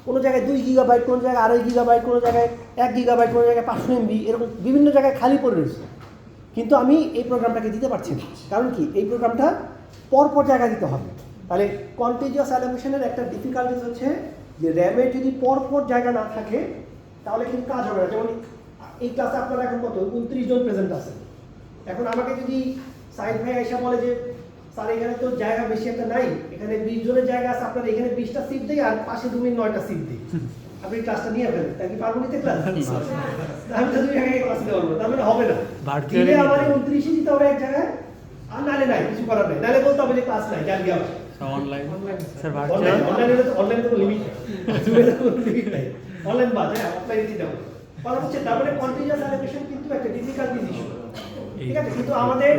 কোনো জায়গায় 2 গিগাবাইট, কোনো জায়গায় 2.5 গিগাবাইট, কোনো জায়গায় 1 গিগাবাইট, কোনো জায়গায় 500 এমবি, এরকম বিভিন্ন জায়গায় খালি পড়ে রয়েছে। কিন্তু আমি এই প্রোগ্রামটাকে দিতে পারছি না, কারণ কি? এই প্রোগ্রামটা পরপর জায়গা দিতে হবে। তাহলে কন্টিনিউয়াস অ্যালোকেশনের একটা ডিফিকাল্টিস হচ্ছে যে র্যামে যদি পরপর জায়গা না থাকে তাহলে কিন্তু কাজ হবে না। যেমন এই ক্লাসে আপনারা এখন কত 29 জন প্রেজেন্ট আছেন। এখন আমাকে যদি সাইদ ভাই এসে বলে যে স্যার এখানে তো জায়গা বেশি একটা নাই, এখানে 20 জনের জায়গা আছে, আপনার এখানে 20টা সিট দেই আর পাশে তুমি 9টা সিট দিই, আপনি ক্লাসটা নিয়ে ফেলেন, তাই কি পারবো নিতে ক্লাস? আমি তো 2 জায়গায় ক্লাস নিতে পারবো না, তার মানে হবে না। দিলে আমার 29ই দিতে হবে এক জায়গায়, আর নালে নাই, কিছু করার নেই, নালে বলতে হবে যে ক্লাস নাই, জান গিয়ে অনলাইন স্যার অনলাইনে তো লিমিট নাই, অনলাইন বাদ, হ্যাঁ অফলাইনে দিতে হবে। কথা হচ্ছে তার মানে কন্টিনিউয়াস অ্যালোকেশন কিন্তু একটা ডিফিকাল্ট ইস্যু, ঠিক আছে? কিন্তু আমাদের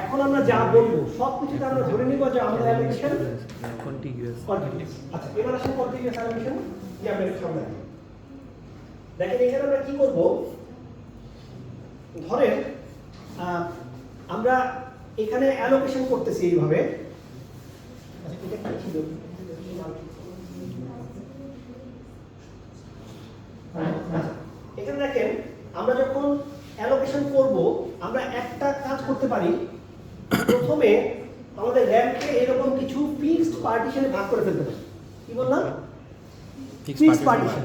এখন আমরা যা বলবো সব কিছুতে আমরা ধরে নিব যে আমাদের অ্যালোকেশন কন্টিনিউয়াস কন্টিনিউয়াস। আচ্ছা, এবার আসেন কন্টিনিউয়াস অ্যালোকেশন কি আমরা একটু সামনে আসি। দেখেন এখানে আমরা কি করব, ধরেন আমরা এখানে অ্যালোকেশন করতেছি এইভাবে। আচ্ছা, এটা কি ছিল? আচ্ছা, এখানে দেখেন আমরা যখন অ্যালোকেশন করব আমরা একটা কাজ করতে পারি। প্রথমে আমাদের র্যামকে এরকম কিছু ফিক্সড পার্টিশনে ভাগ করে ফেলতে পারি। কি বললাম? ফিক্সড পার্টিশন,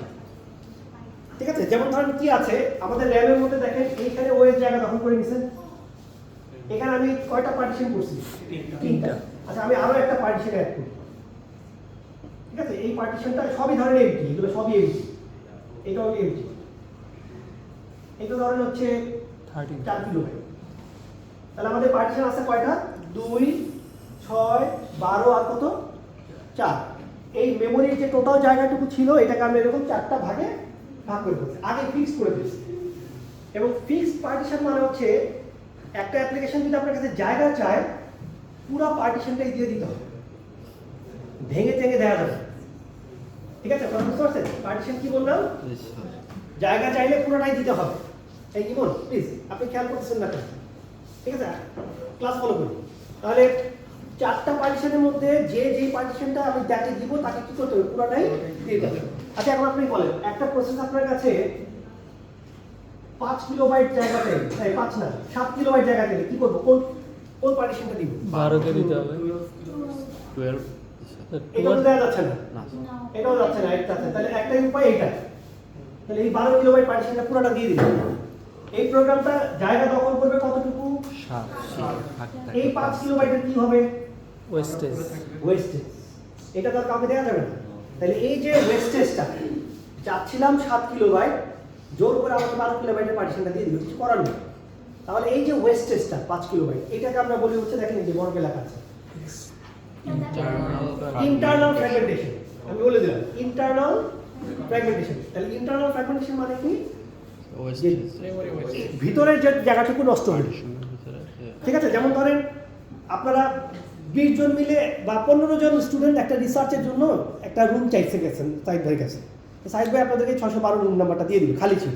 ঠিক আছে? যেমন ধরেন কি আছে আমাদের র্যামের মধ্যে, দেখেন এইখানে ওএস জায়গা দখল করে নিছেন, এখানে আমি কয়টা পার্টিশন করছি? 3টা। আচ্ছা, আমি আরো একটা পার্টিশন অ্যাড করি, ঠিক আছে? এই পার্টিশনটা সবই ধরেন এমটি, এগুলো সবই এমটি, এটাও এমটি, এটা ধরেন হচ্ছে 4 কিলোবাইট। তাহলে আমাদের পার্টিশন আছে কয়টা? 2, 6, 12 আর কত? 4। এই মেমোরির যে টোটাল জায়গাটুকু ছিল এটাকে আমরা এরকম 4টা ভাগে ভাগ করে ফেলছি, আগে ফিক্স করে ফেলছি। এবং ফিক্সড পার্টিশন মানে হচ্ছে একটা অ্যাপ্লিকেশন যদি আপনার কাছে জায়গা চায় পুরো পার্টিশনটাই দিয়ে দিতে হবে, ভেঙে ভেঙে দেওয়া যাবে, ঠিক আছে? কথা বুঝতে পারছেন? পার্টিশন কি বললাম? জায়গা চাইলে পুরোটাই দিতে হবে। এই ইমন প্লিজ আপনি খেয়াল করতেছেন না, ঠিক আছে? ক্লাস ফলো করুন। তাহলে 4টা পার্টিশনের মধ্যে যে যেই পার্টিশনটা আমি যাকে দিব তাকে কি করতে হবে? পুরোটাই দিয়ে দিতে হবে। আচ্ছা, এখন আপনি বলেন একটা প্রসেস আপনার কাছে 5 কিলোবাইট জায়গাতে, 5 না 7 কিলোবাইট জায়গাতে কি করব? কোন পার্টিশনটা দিব? 12 কে দিতে হবে 12 এটা তো দেওয়া যাচ্ছে না, না এটাও যাচ্ছে না, এটা যাচ্ছে। তাহলে একটাই উপায় এইটা, তাহলে এই 12 কিলোবাইট পার্টিশনটা পুরোটা দিয়ে দিন। এই প্রোগ্রামটা জায়গা দখল করবে কতটুকু? 7 এই 5 কিলোবাইটের কি হবে? Wastage wastage. এটা তো আর কাউকে দেওয়া যাবে না। তাহলে এই যে ওয়েস্টেজটা চাচ্ছিলাম 7 কিলোবাইট, জোর করে আমাকে 12 কিলোবাইটের পার্টিশনটা দিয়ে দিল, কিছু করার নেই। তাহলে এই যে ওয়েস্টেজটা 5 কিলোবাইট, এটাকে আমরা বলি হচ্ছে, দেখেন এই যে বড় লেখা আছে ইন্টারনাল ফ্র্যাগমেন্টেশন। আমি বলে দিলাম ইন্টারনাল ফ্র্যাগমেন্টেশন। তাহলে ইন্টারনাল ফ্র্যাগমেন্টেশন মানে কি? ভিতরের যে জায়গাটুকু নষ্ট হয়, ঠিক আছে? যেমন ধরেন আপনারা 20 জন মিলে বা 15 জন স্টুডেন্ট একটা রিসার্চের জন্য একটা রুম চাইছে গেছেন সাইদ ভাইয়ের কাছে। সাইদ ভাই আপনাদেরকে 612 রুম নাম্বারটা দিয়ে দিল, খালি ছিল।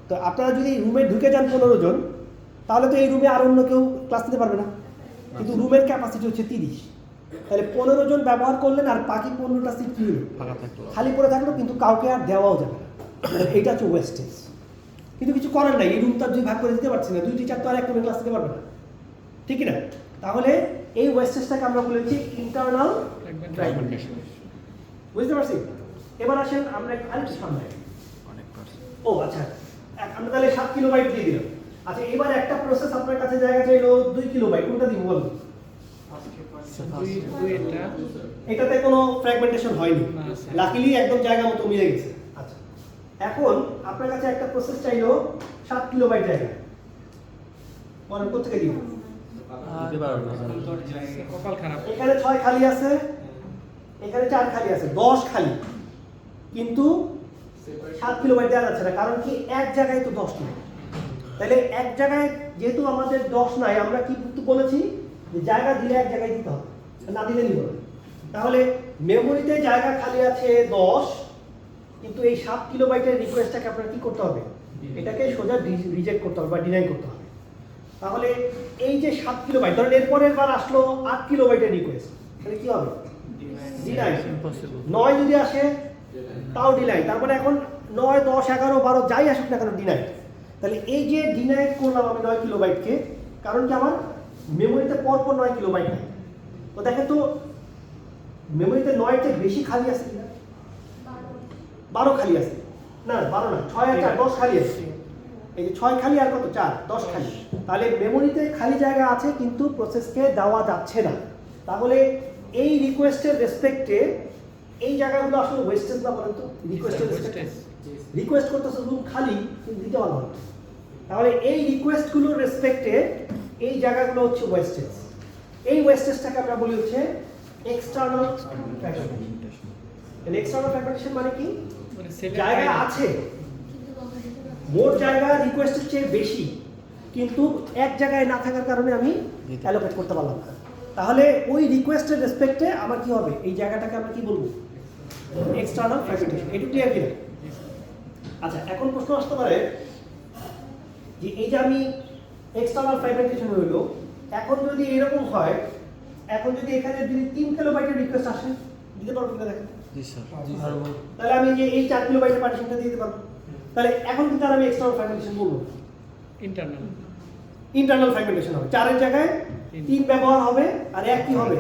তো আপনারা যদি রুমে ঢুকে যান 15 জন, তাহলে তো এই রুমে আর অন্য কেউ ক্লাস নিতে পারবে না। কিন্তু রুমের ক্যাপাসিটি হচ্ছে 30, তাহলে 15 জন ব্যবহার করলেন আর বাকি 15টা সিট কি হলো? খালি পড়ে থাকলো, কিন্তু কাউকে আর দেওয়াও যাবে না। এইটা হচ্ছে ওয়েস্টেজ। কিন্তু কিছু করার নাই, এই রুম তার 2 ভাগ করে দিতে পারছি না, 2 টিচার তো আর একটা ক্লাস দিতে পারবে না, ঠিক না? তাহলে এই ওয়েস্টেজটাকে আমরা বলেছি ইন্টারনাল ফ্র্যাগমেন্টেশন। বুঝতে পারছি? এবার আসেন আমরা আরেকটু সামনে। অনেক পার্সেন্ট। ও আচ্ছা, আমরা তাহলে 7 কিলোবাইট দিয়ে দিলাম। আচ্ছা, এবার একটা প্রসেস আপনার কাছে জায়গা চাইলো 2 কিলোবাইট, কোনটা দিব বলুন? দুইটা এটাতে কোনো ফ্র্যাগমেন্টেশন হয়নি, না, স্যার। লাকিলি একদম জায়গা মতো মিলে গেছে। আচ্ছা, এখন আপনার কাছে একটা প্রসেস চাইলো 7 কিলোবাইট জায়গা, বলেন কোথেকে দিব? দিতে পারবে না স্যার। কপাল খারাপ। এখানে 6 খালি আছে, এখানে 4 খালি আছে, 10 খালি, কিন্তু 7 কিলোবাইট দেওয়া যাচ্ছে না, কারণ কি এক জায়গায় তো 10 নেই। তাহলে এক জায়গায় যেহেতু আমাদের 10 নাই, আমরা কি বলেছি যে জায়গা দিলে এক জায়গায় দিতে হবে, না দিলে নিব না। তাহলে মেমোরিতে জায়গা খালি আছে 10, কিন্তু এই 7 কিলোবাইটের রিকোয়েস্টটাকে আপনার কি করতে হবে? এটাকে সোজা রিজেক্ট করতে হবে বা ডিনাই করতে হবে। তাহলে এই যে 7 কিলোবাইট, ধরেন এরপরের বার আসলো 8 কিলোবাইটের রিকোয়েস্ট, তাহলে কি হবে? ডিনাই। 9 যদি আসে তাও ডিনাই। তারপরে এখন 9, 10, 11, 12 যাই আসুক না কেন ডিনাই। তাহলে এই যে ডিনাই করলাম আমি 9 কিলোবাইটকে, কারণ কি আমার মেমোরিতে পরপর 9 কিলোবাইট নাই। তো দেখেন তো মেমোরিতে 9 চেয়ে বেশি খালি আছে কিনা? 12 খালি আছে। না 12 না, 6 আর 4 10 খালি আছে। এই যে 6 খালি আর কত 4 10 খালি। তাহলে মেমোরিতে খালি জায়গা আছে কিন্তু প্রসেসকে দেওয়া যাচ্ছে না। তাহলে এই রিকোয়েস্টের রেসপেক্টে এই জায়গাগুলো আসলে ওয়েস্টেজ না, বলেন তো? রিকোয়েস্টের রেসপেক্টে রিকোয়েস্ট করতেছে রুম খালি কিন্তু দিতে পারলাম না। তাহলে এই রিকোয়েস্টগুলোর রেসপেক্টে এই জায়গাগুলো হচ্ছে ওয়েস্টেজ। এই ওয়েস্টেজটাকে আমরা বলি হচ্ছে এক্সটার্নাল ফ্র্যাগমেন্টেশন। এক্সটার্নাল ফ্র্যাগমেন্টেশন মানে কি? মানে সেভেন জায়গা আছে, মোট জায়গা রিকোয়েস্টের চেয়ে বেশি, কিন্তু এক জায়গায় না থাকার কারণে আমি অ্যালোকেট করতে পারলাম না। তাহলে ওই রিকোয়েস্টের রেসপেক্টে আমার কি হবে? এই জায়গাটাকে আমরা কি বলবো? External fragmentation. এটা ক্লিয়ার কিনা? আচ্ছা, এখন প্রশ্ন আসতে পারে যে এই যে আমি এক্সটার্নাল ফ্র্যাগমেন্টেশন হইলো, এখন যদি এরকম হয়, এখন যদি এখানে যদি 3 কিলোবাইটের রিকোয়েস্ট আসে, দিতে পারবো কিনা দেখেন? জি স্যার। তাহলে আমি যে এই 4 কিলোবাইটের পার্টিশনটা দিয়ে দিতে পারবো। তাহলে এখন কিন্তু আর আমি এক্সটার্নাল ফ্র্যাগমেন্টেশন বলবো না, ইন্টারনাল ইন্টারনাল ফ্র্যাগমেন্টেশন হবে। 4 এর জায়গায় 3 ব্যবহার হবে আর 1 কি হবে?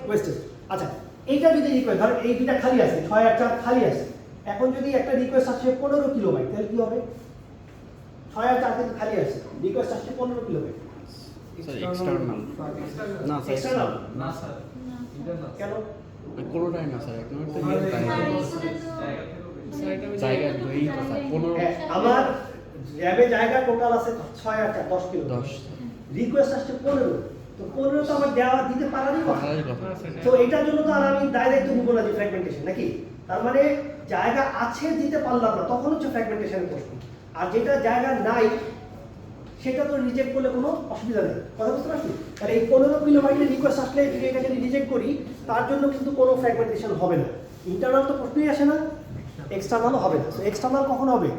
ওয়েস্টেজ। আচ্ছা, এইটা যদি রিকোয়েস্ট, ধর এই দুইটা খালি আছে, 6 আর 4 খালি আছে, এখন যদি একটা রিকোয়েস্ট আসে 15 কিলোবাইট, তাহলে কি হবে? 6 আর 4 কিন্তু খালি আছে, রিকোয়েস্ট আসছে 15 কিলোবাইট। স্যার এক্সটার্নাল না স্যার। এক্সটার্নাল না স্যার। কেন? কোনোটাই না স্যার, এক নম্বর জায়গা জায়গা দুই তো স্যার 15 হ্যাঁ, আমার র্যাবে জায়গা টোটাল আছে 6 আর 4 10 কিলো, 10 রিকোয়েস্ট আসছে 15, তো 15 তো আমার দেওয়া দিতে পারারই কথা। পারারই কথা। তো এটার জন্য তো আর আমি ডাইরেক্ট নিব না যে ফ্র্যাগমেন্টেশন, নাকি? তার মানে জায়গা আছে দিতে পারলাম না, তখন হচ্ছে ফ্র্যাগমেন্টেশনের প্রশ্ন। আর যেটা জায়গা নাই সেটা তো রিজেক্ট করলে কোনো অসুবিধা নেই, কথা বুঝতে পারছি? তাহলে এই 15 কিলোবাইটের রিকোয়েস্ট আসলে যদি এটাকে রিজেক্ট করি, তার জন্য কিন্তু কোনো ফ্র্যাগমেন্টেশন হবে না। ইন্টারনাল তো প্রশ্নই আসে না, এক্সটার্নালও হবে না। তো এক্সটার্নাল কখন হবে?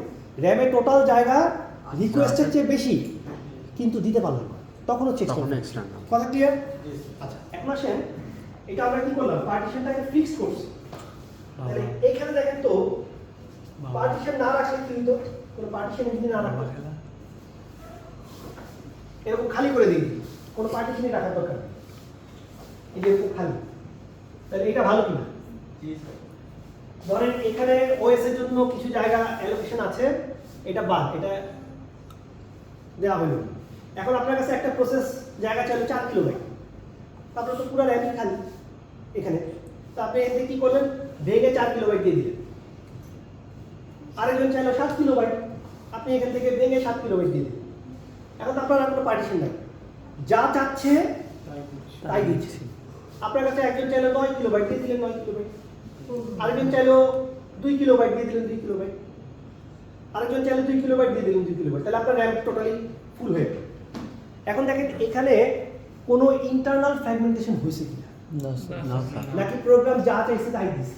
র্যামে টোটাল জায়গা রিকোয়েস্টের চেয়ে বেশি কিন্তু দিতে পারলাম না, তখন হচ্ছে তখন external। এক্সটার্নাল। কথা ক্লিয়ার? আচ্ছা, এখন আসেন এটা আমরা কি করলাম? পার্টিশনটাকে ফিক্স করছি। তাহলে এখানে দেখেন তো পার্টিশন না রাখলে কি হতো? কোনো পার্টিশন যদি না রাখা, এরকম খালি করে দিই, কোনো পার্টিশনই রাখার দরকার নেই, এই যে এরকম খালি, তাহলে এটা ভালো কিনা? ধরেন এখানে ওএস এর জন্য কিছু জায়গা অ্যালোকেশন আছে, এটা বাদ, এটা দেওয়া হলো। এখন আপনার কাছে একটা প্রসেস জায়গা চাইলো 4 কিলোবাইট, তারপরে তো পুরো র্যামই খালি এখানে, তো আপনি এতে কি করলেন? ভেঙে 4 কিলোবাইট দিয়ে দিলেন। আরেকজন চাইলো 7 কিলোবাইট, আপনি এখান থেকে ভেঙে 7 কিলোবাইট দিয়ে দিলেন। এখন তো আপনার আর কোনো পার্টিশন নাই, যা চাচ্ছে তাই দিচ্ছে। আপনার কাছে একজন চাইলো 9 কিলোবাইট দিয়ে দিলেন 9 কিলোবাইট, আরেকজন চাইলো 2 কিলোবাইট দিয়ে দিলেন 2 কিলোবাইট, আরেকজন চাইলো 2 কিলোবাইট দিয়ে দিলেন 2 কিলোবাইট, তাহলে আপনার র্যাম টোটালি ফুল হয়ে গেল। এখন দেখেন এখানে কোনো ইন্টারনাল ফ্র্যাগমেন্টেশন হয়েছে কিনা, না স্যার। নাকি প্রোগ্রাম যা চাইছে তাই দিচ্ছে,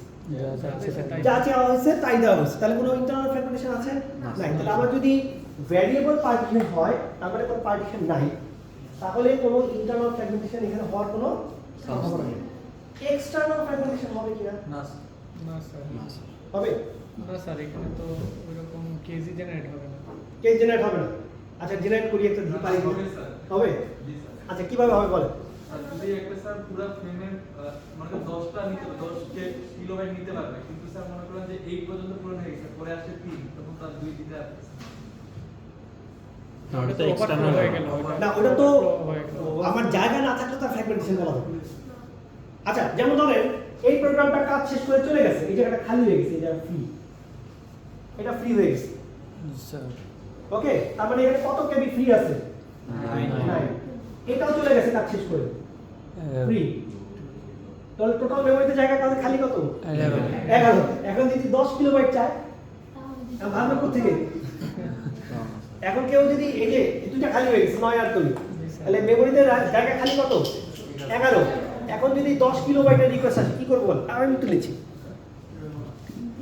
যা চাওয়া হয়েছে তাই দেওয়া হয়েছে, তাহলে কোনো ইন্টারনাল ফ্র্যাগমেন্টেশন আছে? নাই। তাহলে আমার যদি ভ্যারিয়েবল পার্টিশন হয়, তারপরে কোনো পার্টিশন নাই, তাহলে কোনো ইন্টারনাল ফ্র্যাগমেন্টেশন এখানে হওয়ার কোনো সম্ভাবনা নেই। এক্সটার্নাল ফ্র্যাগমেন্টেশন হবে কিনা? না স্যার হবে। না স্যার এখানে তো ওইরকম কেজি জেনারেট হবে না। কেস জেনারেট হবে না। আচ্ছা জেনারেট করি একটা দিই পারি হবে? আচ্ছা কিভাবে হবে বলেন? যদি একটা স্যার পুরো ফ্রেমের মানে 10টা নিতে 10 কিলোবাইট নিতে পারবে, কিন্তু স্যার মনে করেন যে 8 পর্যন্ত পূরণ হয়ে গেছে, পরে আসছে 3, তখন তার 2 দিতে হবে। ওটা তো overflow এক্সটার্নাল হয়ে গেল ওইটা। না ওটা তো overflow হয়ে গেল। আমার জায়গা না থাকলে তো ফ্র্যাগমেন্টেশন বলা হবে। আচ্ছা যেমন ধরেন এই প্রোগ্রামটা কাজ শেষ করে চলে গেছে, এই জায়গাটা খালি হয়ে গেছে, এটা ফ্রি, এটা ফ্রি হয়ে গেছে। স্যার ওকে, তার মানে এখানে কত কেবি ফ্রি আছে? 9। এটাও চলে গেছে কাজ শেষ করে ফ্রি। তাহলে টোটাল মেমোরিতে জায়গা কাছে খালি কত? 11। এখন যদি 10 কিলোবাইট চায় ভাবনা কোথা থেকে? এখন কেউ যদি এই যে দুটো খালি হয়ে গেছে 9 আর 2, তাহলে মেমোরিতে জায়গা খালি কত? 11। এখন যদি 10 কিলোবাইটের রিকোয়েস্ট আসে কি করব বল? আমি তুলেছি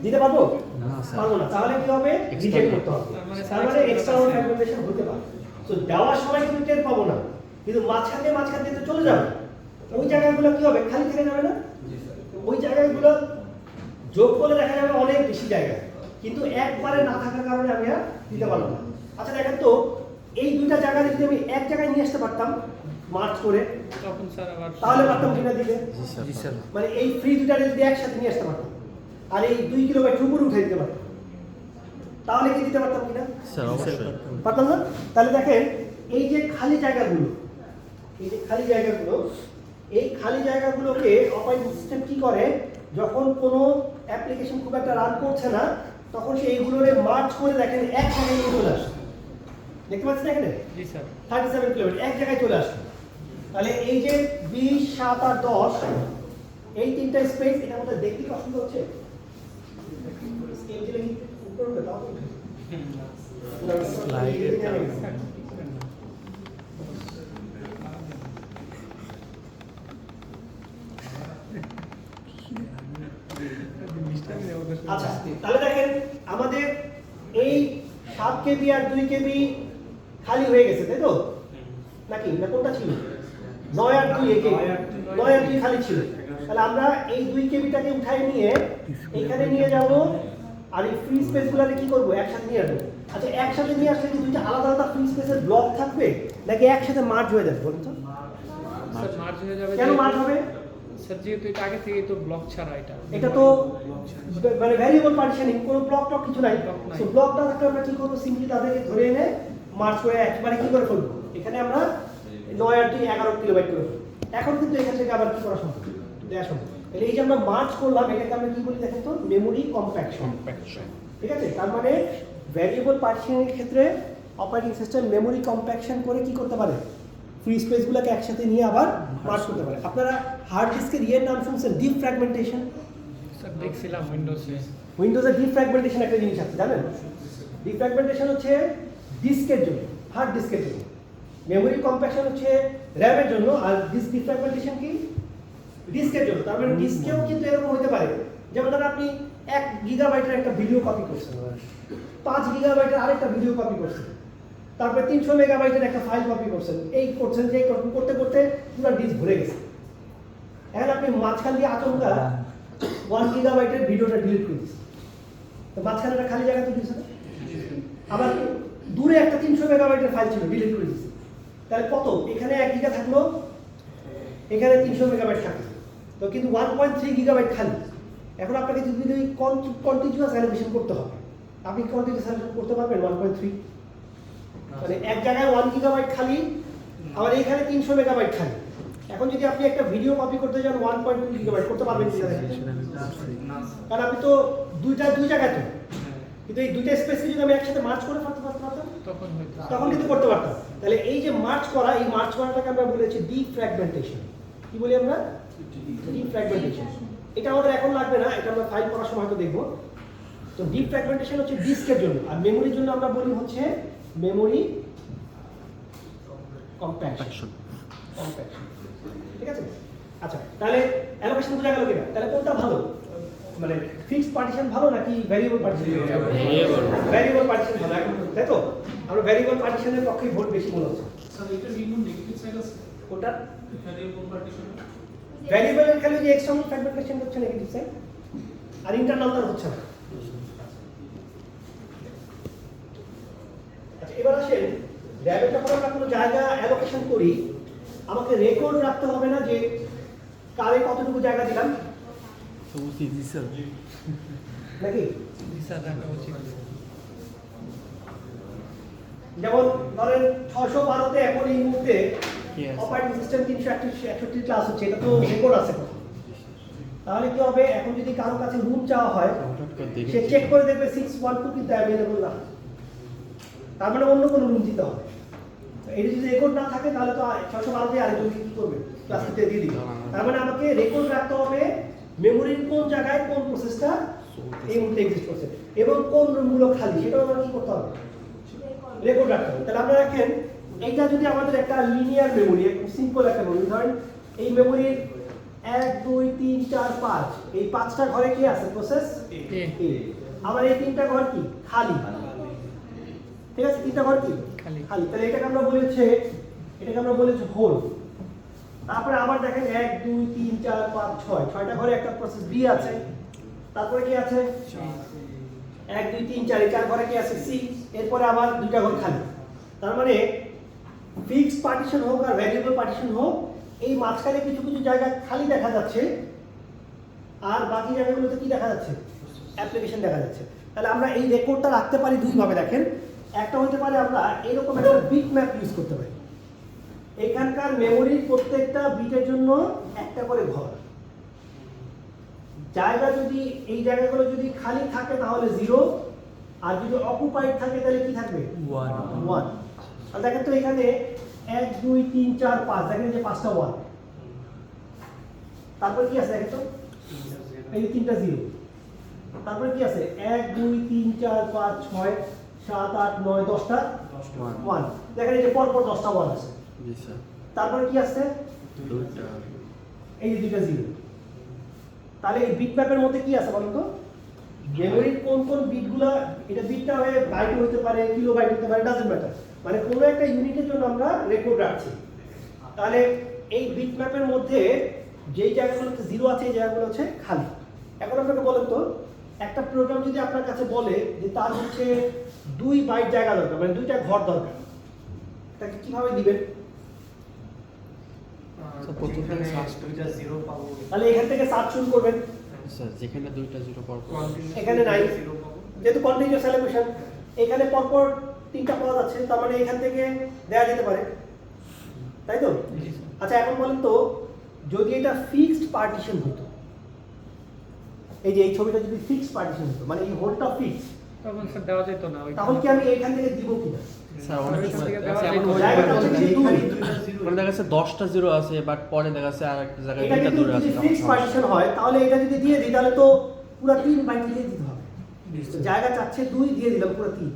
দিতে পারবো না স্যার পারবো না, তাহলে কি হবে? রিজেক্ট করতে হবে। তার মানে এক্সটার্নাল ফ্র্যাগমেন্টেশন হতে পারে। সো দেওয়ার সময় কিন্তু টের পাবো না, কিন্তু মাঝখান দিয়ে তো চলে যাবে। ওই জায়গাগুলো কি হবে? খালি থেকে যাবে না? ওই জায়গাগুলো যোগ করে দেখা যাবে অনেক বেশি জায়গা, কিন্তু একবারে না থাকার কারণে আমি আর দিতে পারবো না। আচ্ছা দেখেন তো এই দুইটা জায়গা যদি আমি এক জায়গায় নিয়ে আসতে পারতাম মার্চ করে, তখন স্যার আবার তাহলে পারতাম কিনা দিতে? জি স্যার মানে এই ফ্রি দুটা যদি একসাথে নিয়ে আসতে পারতাম আর এই 2 কিলোবাইট উপরে উঠে দিতে পারতাম, তাহলে কি দিতে পারতাম কিনা? স্যার অবশ্যই পারতাম না? তাহলে দেখেন এই যে খালি জায়গাগুলো, এই যে খালি জায়গাগুলো, এই খালি জায়গাগুলোকে অপারেটিং সিস্টেম কি করে, যখন কোনো অ্যাপ্লিকেশন খুব একটা রান করছে না তখন সে এইগুলোরে মার্চ করে দেখেন এক জায়গায় নিয়ে চলে আসে। দেখতে পাচ্ছেন এখানে জি স্যার 37 কিলোমিটার এক জায়গায় চলে আসে। তাহলে এই যে 20, 7 আর 10 এই তিনটা স্পেস, এটা আমাদের দেখতে কি অসুবিধা হচ্ছে? স্কেল দিলে কি উপরে উঠবে? তাও তো উঠবে। স্লাইডের কারণে। আচ্ছা তাহলে দেখেন আমাদের এই 7 কেবি আর 2 কেবি খালি হয়ে গেছে তাই তো নাকি? না কোনটা ছিল? 9 আর 2 একে 9 আর 2 খালি ছিল। তাহলে আমরা এই 2 কেবিটাকে উঠাই নিয়ে এখানে নিয়ে যাব আর এই ফ্রি স্পেসগুলোকে কি করব? একসাথে নিয়ে আসবো। আচ্ছা একসাথে নিয়ে আসলে কি দুইটা আলাদা আলাদা ফ্রি স্পেসের ব্লক থাকবে নাকি একসাথে মার্জ হয়ে যাবে বলুন তো? স্যার মার্জ হয়ে যাবে। কেন মার্জ হবে? স্যার যেহেতু এটা আগে থেকেই তো ব্লক ছাড়া এটা তো মানে ভ্যারিয়েবল পার্টিশনিং, কোনো ব্লক টক কিছু নাই। Block নাই। সো ব্লক না থাকলে আমরা কি করব? সিম্পলি তাদেরকে ধরে এনে মার্চ করে একবারে কি করে ফেলবো? এখানে আমরা 9 আর 2 11 কিলোবাইট করে ফেলবো। এখন কিন্তু এখান থেকে আবার কি করা সম্ভব? দেয়া সম্ভব। তাহলে এই যে আমরা মার্চ করলাম এটাকে আমরা কি বলি দেখেন তো? Memory compaction. ঠিক আছে? তার মানে ভ্যারিয়েবল পার্টিশনিং এর ক্ষেত্রে অপারেটিং সিস্টেম মেমোরি কম্প্যাকশন করে কি করতে পারে? ফ্রি স্পেসগুলোকে একসাথে নিয়ে আবার মার্চ করতে পারে। আপনারা হার্ড ডিস্কের ইয়ের নাম শুনছেন? Deep fragmentation. স্যার দেখছিলাম উইন্ডোজে। উইন্ডোজে ডিফ্র্যাগমেন্টেশন একটা জিনিস আছে জানেন? ডিফ্র্যাগমেন্টেশন হচ্ছে ডিস্কের জন্য, হার্ড ডিস্কের জন্য। মেমোরি কম্প্যাকশন হচ্ছে র্যামের জন্য, আর ডিফ্র্যাগমেন্টেশন কি? ডিস্কের জন্য। তার মানে ডিস্কেও কিন্তু এরকম হতে পারে, যেমন ধরেন আপনি 1 গিগাবাইটের একটা ভিডিও কপি করছেন, 5 গিগাবাইটের আরেকটা ভিডিও কপি করছেন, তারপরে 300 মেগাবাইটের একটা ফাইল কপি করছেন, এই করছেন যে করতে করতে পুরো ডিস্ক ভরে গেছে। এখন আপনি মাঝখান দিয়ে আচমকা 1 গিগাবাইটের ভিডিওটা ডিলিট করে দিচ্ছেন, তো মাঝখানে একটা খালি জায়গা তো দিচ্ছে না? আবার দূরে একটা 300 মেগাবাইটের ফাইল ছিল, ডিলিট করে দিচ্ছে। তাহলে কত? এখানে 1 গিগা থাকলো, এখানে 300 মেগাবাইট থাকলো, তো কিন্তু 1.3 গিগাবাইট খালি। এখন আপনাকে যদি কন্টিনিউয়াস অ্যালোকেশন করতে হবে, আপনি কন্টিনিউয়াস অ্যালোকেশন করতে পারবেন 1.3? মানে এক জায়গায় 1 গিগাবাইট খালি, আবার এখানে 300 মেগাবাইট খালি। এখন যদি আপনি একটা ভিডিও কপি করতে যান 1.2 গিগাবাইট করতে পারবেন কিনা দেখেন? কারণ আপনি তো দুই জায়গায় তো, কিন্তু এই দুইটা স্পেসকে যদি আমি একসাথে মার্চ করে ফেলতে পারতাম তখন কিন্তু করতে পারতাম। তাহলে এই যে মার্চ করা, এই মার্চ করাটাকে আমরা বলেছি ডিফ্র্যাগমেন্টেশন। কি বলি আমরা? ডিফ্র্যাগমেন্টেশন। এটা আমাদের এখন লাগবে না, এটা আমরা ফাইল করার সময় তো দেখবো। তো ডিফ্র্যাগমেন্টেশন হচ্ছে ডিস্কের জন্য, আর মেমোরির জন্য আমরা বলি হচ্ছে মেমোরি কম্প্যাকশন। ঠিক আছে? আচ্ছা তাহলে অ্যালোকেশন বোঝা গেল কিনা? তাহলে কোনটা ভালো, মানে ফিক্সড পার্টিশন ভালো নাকি ভ্যারিয়েবল পার্টিশন? ভ্যারিয়েবল পার্টিশন ভালো এখন, তাই তো? আমরা ভ্যারিয়েবল পার্টিশনের পক্ষে ভোট বেশি মনে হচ্ছে। স্যার এটা নিউন নেগেটিভ সাইড আছে কোনটা? Variable partition. ভ্যারিয়েবলের খালি যে এক্সটার্নাল ফ্র্যাগমেন্টেশন হচ্ছে নেগেটিভ সাইড, আর ইন্টারনাল তার হচ্ছে না। আচ্ছা এবার আসেন র্যামের যখন আমরা কোনো জায়গা অ্যালোকেশন করি আমাকে রেকর্ড রাখতে হবে না যে কারে কতটুকু জায়গা দিলাম তো উচিত স্যার নাকি? স্যার রাখা উচিত। যেমন ধরেন 612 তে এখন এই মুহূর্তে কি আছে? অপারেটিং সিস্টেম 361 ক্লাস হচ্ছে, এটা তো রেকর্ড আছে। তাহলে কি হবে, এখন যদি কারো কাছে রুম চাওয়া হয় হঠাৎ করে দেখে সে চেক করে দেখবে 612 কিন্তু অ্যাভেলেবল না, তার মানে অন্য কোনো রুম দিতে হবে। এটা যদি রেকর্ড না থাকে তাহলে তো 612 দিয়ে আরেকজন কি করবে, ক্লাসটিতে দিয়ে দিবে। তার মানে আমাকে রেকর্ড রাখতে হবে মেমোরির কোন জায়গায় কোন প্রসেসটা এই মুহূর্তে এক্সিস্ট করছে এবং কোন রুমগুলো খালি, সেটাও আমরা কি করতে হবে, রেকর্ড রাখতে হবে। তাহলে আমরা দেখেন এইটা যদি আমাদের একটা লিনিয়ার মেমোরি, একদম সিম্পল একটা মেমোরি, ধরেন এই মেমোরির 1 2 3 4 5 এই 5টা ঘরে কি আছে, প্রসেস এ। আবার এই 3টা ঘর কি খালি, ঠিক আছে, 3টা ঘর কি খালি। খালি। তাহলে এটাকে আমরা বলেছি হোল। তারপরে আবার দেখেন 1 2 3 4 5 6 6টা ঘরে একটা প্রসেস বি আছে, তারপরে কি আছে 1 2 3 4 এই 4 ঘরে কি আছে সি, এরপরে আবার 2টা ঘর খালি। তার মানে ফিক্সড পার্টিশন হোক আর ভ্যারিয়েবল পার্টিশন হোক, এই মাঝখানে কিছু কিছু জায়গা খালি দেখা যাচ্ছে আর বাকি জায়গাগুলোতে কি দেখা যাচ্ছে, অ্যাপ্লিকেশন দেখা যাচ্ছে। তাহলে আমরা এই রেকর্ডটা রাখতে পারি দুই ভাবে। দেখেন একটা হতে পারে আমরা এরকম একটা বিট ম্যাপ ইউজ করতে পারি, এখানকার মেমোরির প্রত্যেকটা বিটের জন্য একটা করে ঘর, জায়গা যদি এই জায়গাগুলো যদি খালি থাকে তাহলে 0, আর যদি অকুপাইড থাকে তাহলে কি থাকবে 1। আর দেখেন তো এখানে 1 2 3 4 5 দেখেন যে 5টা 1, তারপর কি আছে দেখেন তো এই 3টা 0, তারপর কি আছে 1 2 3 4 5 6 7 8 9 10টা 1, দেখেন এই যে পরপর 10টা 1 আছে। জি স্যার তারপর কি আছে দুইটা এই যে 2টা 0। তাহলে এই বিট ম্যাপের মধ্যে কি আছে বলুন তো, মেমোরির কোন কোন বিটগুলা, এটা বিটটা হয়ে বাইট হতে পারে, কিলো বাইট হতে পারে, ডাজন্ট ম্যাটার, মানে কোনো একটা ইউনিটের জন্য আমরা রেকর্ড রাখছি। তাহলে এই বিট ম্যাপের মধ্যে যেই জায়গাগুলোতে 0 আছে এই জায়গাগুলো হচ্ছে খালি। এখন আপনাকে বলেন তো একটা প্রোগ্রাম যদি আপনার কাছে বলে যে তার হচ্ছে 2 বাইট জায়গা দরকার, মানে 2টা ঘর দরকার, তাকে কিভাবে দিবেন? স্যার প্রথমে সার্চ দুইটা 0 পাবো, তাহলে এখান থেকে সার্চ শুরু করবেন, স্যার যেখানে দুইটা জিরো পর এখানে নাই, যেহেতু কন্টিনিউয়াস অ্যালোকেশন এখানে পরপর 3টা পদ আছে, তার মানে এখান থেকে দেওয়া যেতে পারে, তাই তো? আচ্ছা এখন বলেন তো যদি এটা ফিক্সড পার্টিশন হতো, এই যে এই ছবিটা যদি ফিক্সড পার্টিশন হতো, মানে এই হোলটা ফিক্স, তখন স্যার দেওয়া যেত না ওই। তাহলে কি আমি এখান থেকে দিব কিনা? স্যার অনেক ওইখান সময় থেকে দেখা দেওয়া যাচ্ছে এমন যেত। জায়গাটা হচ্ছে হয়ে দুই। মানে দেখা যাচ্ছে 10টা জিরো আছে বাট পরে দেখা যাচ্ছে আর একটা জায়গায় এটা দুইটা কিন্তু দূরে যদি আছে তখন ফিক্সড সমস্যা। পার্টিশন হয় তাহলে এটা যদি দিয়ে দিই তাহলে তো পুরো 3 বাইট দিয়ে দিতে হবে। তো জায়গা চাচ্ছে 2 দিয়ে দিলাম পুরো 3,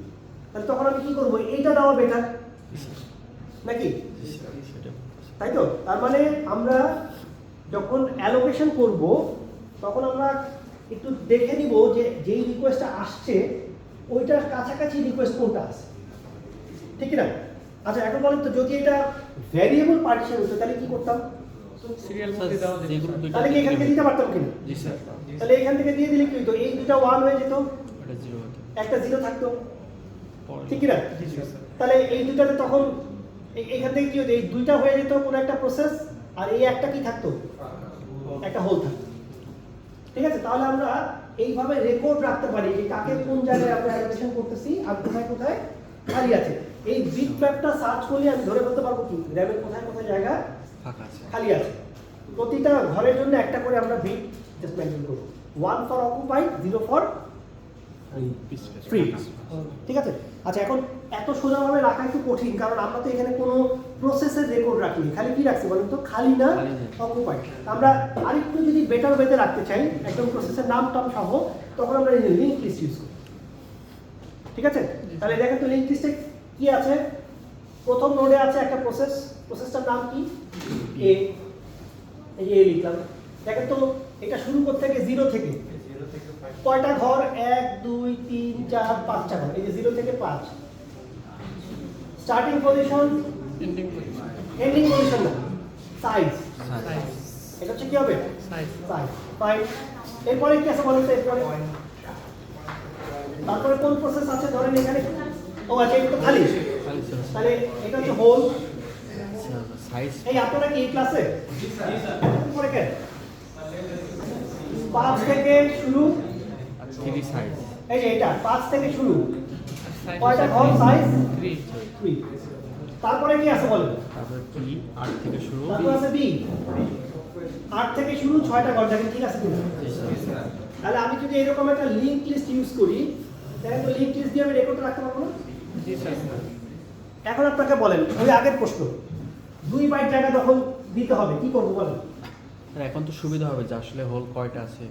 তাহলে তখন আমি কি করব, এইটা দেওয়া বেটার নাকি? জি স্যার, সেটা। তাই তো? তার মানে আমরা যখন অ্যালোকেশন করব তখন আমরা একটু দেখে নিব যে যেই রিকোয়েস্টটা আসছে ওইটার কাছাকাছি রিকোয়েস্ট কোনটা আছে, ঠিক কি না? আচ্ছা এখন বলেন তো যদি এটা ভ্যারিয়েবল পার্টিশন হতো তাহলে কি করতাম? সিরিয়াল স্যার, মধ্যে দেওয়া যেত। যেগুলো দুইটা তাহলে কি এখান থেকে দিতে পারতাম কিনা? জি স্যার তাহলে এখান থেকে দিয়ে দিলে কি হতো, এই দুটো 1 হয়ে যেত, ওটা জিরো হতো একটা 0 থাকতো, পরে ঠিক কি না? জি স্যার। তাহলে এই দুটাতে তখন এখান থেকে কি হতো, এই দুইটা হয়ে যেত কোনো একটা প্রসেস, আর এই একটা কি থাকতো, একটা হোল থাকতো, ঠিক আছে? তাহলে আমরা এইভাবে রেকর্ড রাখতে পারি যে কাকে কোন জায়গায় আমরা অ্যালোকেশন করতেছি আর কোথায় কোথায় খালি আছে। এই বিট ম্যাপটা সার্চ করলে আমি ধরে বলতে পারবো কি র্যামের কোথায় কোথায় জায়গা ফাঁকা আছে খালি আছে। প্রতিটা ঘরের জন্য একটা করে আমরা বিট জাস্ট মেনটেন করব, 1 ফর অকুপাইড, 0 ফর ফ্রি, ঠিক আছে? আচ্ছা এখন এত সোজাভাবে রাখা একটু কঠিন, কারণ আমরা তো এখানে কোনো প্রসেসের রেকর্ড রাখিনি, খালি কি রাখছি বলেন তো, খালি না খালি না। অকুপাইড। আমরা আরেকটু যদি বেটার ওয়েতে রাখতে চাই একদম প্রসেসের নাম টাম সহ, তখন আমরা লিঙ্ক লিস্ট ইউজ করি, ঠিক আছে? তাহলে দেখেন তো লিঙ্ক লিস্টে কি আছে, প্রথম নোডে আছে একটা প্রসেস, প্রসেসটার নাম কি এ, এই যে এ লিখলাম। দেখেন তো এটা শুরু করতে থেকে 0 থেকে 0 থেকে 5 কয়টা ঘর, 1 2 3 4 5টা ঘর, এই যে 0 থেকে 5, starting position, ending ending position না, সাইজ, সাইজ। এটা হচ্ছে কি হবে, সাইজ। Size, fine. এরপরে কি আছে বলেন তো, এরপরে তারপরে কোন প্রসেস আছে, ধরেন এখানে ও আচ্ছা এটা তো খালি, তাহলে এটা হচ্ছে হোল। সাইজ এই আপনারা কি এই ক্লাসে পড়ে কেন 5 থেকে শুরু, 3 সাইজ এই যে এটা 5 থেকে শুরু, কয়টা ঘর সাইজ 3 3, তারপরে কি আছে বলেন? তারপরে কি 8 থেকে শুরু তারপর আছে বি, 8 থেকে শুরু 6টা ঘর, দেখেন ঠিক আছে কিনা? তাহলে আমি যদি এরকম একটা লিংক লিস্ট ইউজ করি, তাহলে তো লিংক লিস্ট দিয়ে আমি রেকর্ড রাখতে পারবো না। জি স্যার। এখন আপনাকে বলেন ওই আগের প্রশ্ন, 2 বাইট জায়গা যখন দিতে হবে কি করবো বলেন? আর এখন তো সুবিধা হবে যে আসলে হোল কয়টা আছে,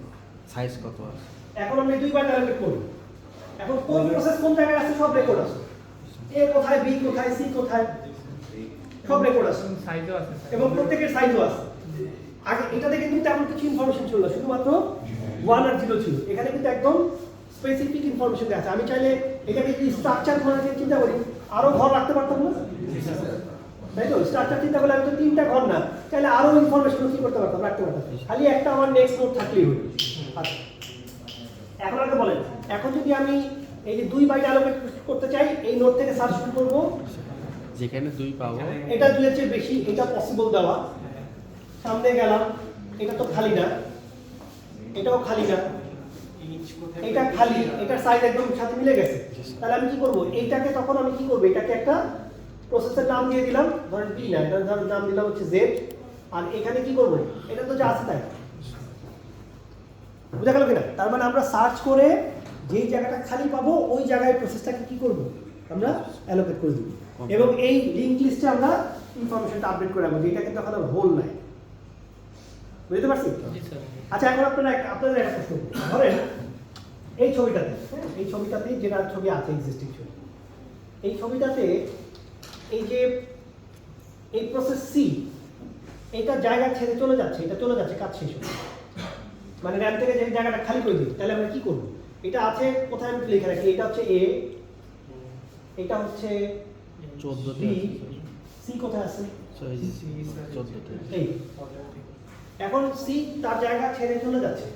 সাইজ কত আছে। এখন আমি 2 বাইট অ্যালোকেট করব, এখন কোন প্রসেস কোন জায়গায় আছে সব রেকর্ড আছে, এ কোথায়, বি কোথায়, সি কোথায়, সব রেকর্ড আছে সাইজও আছে স্যার। এবং প্রত্যেকের সাইজও আছে। আগে এটাতে কিন্তু তেমন কিছু ইনফরমেশন ছিল না, শুধুমাত্র 1 আর 0 ছিল। এখানে কিন্তু একদম স্পেসিফিক ইনফরমেশন আছে। আমি চাইলে এটাকে যদি স্ট্রাকচার করে চিন্তা করি, আরো ঘর রাখতে পারতাম না, তাই তো? স্ট্রাকচার চিন্তা করলে আমি তো 3টা ঘর না, চাইলে আরো ইনফরমেশন কি করতে পারতাম, রাখতে পারতাম। খালি একটা আমার নেক্সট নোড থাকলেই হলো। আচ্ছা এখন আগে বলেন, এখন যদি আমি এই যে 2 বাইট অ্যালোকেট করতে চাই, এই নোড থেকে সার্চ শুরু করব, যেখানে 2 পাবো এটা 2 এর চেয়ে বেশি, এটা পসিবল দেওয়া। সামনে গেলাম, এটা তো খালি না, এটাও খালি না, এটা খালি, এটার সাইজ একদম সাথে মিলে গেছে। তাহলে আমি কি করব, এইটাকে তখন আমি কি করব, এটাকে একটা প্রসেসের নাম দিয়ে দিলাম, ধরেন বি না, এটা ধরেন নাম দিলাম হচ্ছে জেড। আর এখানে কি করব, এটা তো যা আছে তাই, বুঝা গেল কিনা? তার মানে আমরা সার্চ করে যেই জায়গাটা খালি পাবো ওই জায়গায় প্রসেসটাকে কি করব, আমরা অ্যালোকেট করে দিব। এবং এই লিংক লিস্টে আমরা ইনফরমেশনটা আপডেট করে রাখবো, যেটা কিন্তু এখন হোল নাই। বুঝতে পারছি? জি স্যার। আচ্ছা এখন আপনাদের একটা প্রশ্ন করি। ধরেন এই ছবিটাতে, এই ছবিটাতে যেটা ছবি আছে এক্সিস্টিং ছবি, এই ছবিটাতে এই যে এই প্রসেস সি, এটা জায়গা ছেড়ে চলে যাচ্ছে, এটা চলে যাচ্ছে কাজ শেষ হয়ে, মানে র্যাম থেকে যে জায়গাটা খালি করে দিই, তাহলে আমরা কি করব? এটা আছে কোথায় আমি লিখে রাখি, এটা হচ্ছে এ, এটা হচ্ছে 14 তে বি, আছে সি কোথায় আছে? 14 তে এই এখন সি তার জায়গা ছেড়ে চলে যাচ্ছে।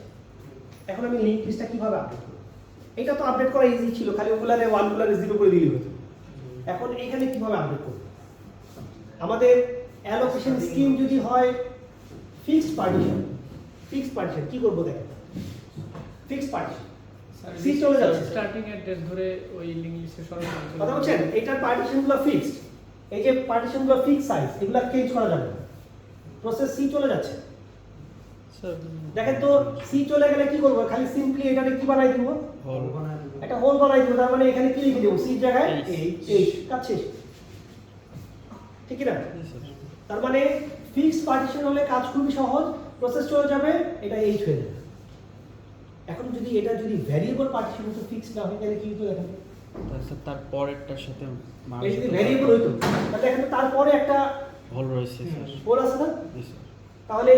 এখন আমি লিংক লিস্টটা কিভাবে আপডেট করব? এটা তো আপডেট করা ইজি ছিল, খালি ওগুলারে 1 গুলারে 0 করে দিলেই হতো। এখন এখানে কিভাবে আপডেট করব? আমাদের অ্যালোকেশন স্কিম যদি হয় ফিক্সড পার্টিশন, ফিক্সড পার্টিশন কি করব দেখেন, ফিক্সড পার্টিশন সি চলে যাচ্ছে, স্টার্টিং অ্যাড্রেস ধরে ওই লিংক লিস্টে সরাসরি চলে কথা যাবে। বলছেন? এটার পার্টিশনগুলো ফিক্সড, এই যে পার্টিশনগুলো ফিক্স সাইজ, এগুলো চেঞ্জ করা যাবে না। প্রসেস সি চলে যাচ্ছে, স্যার দেখেন তো সি চলে গেলে কি করব, খালি সিম্পলি এটাকে কি বানাই দিব, হোল একটা হোল বানাই দিব। তার মানে এখানে কি লিখে দেব, সি জায়গায় এই কাজ শেষ, ঠিক না? তার মানে ফিক্সড পার্টিশন হলে কাজ খুবই সহজ, প্রসেস চলে যাবে, এটা এইচ হয়ে যাবে। এখন যদি এটা যদি ভ্যারিয়েবল পার্টিশন হতো, ফিক্সড না হয়, তাহলে কি হতো দেখেন? তারপর তার পরেরটার সাথে এই যদি ভ্যারিয়েবল হতো, তাহলে দেখেন তো তারপরে একটা হোল রয়েছে স্যার। হোল আছে না? জি স্যার। তাহলে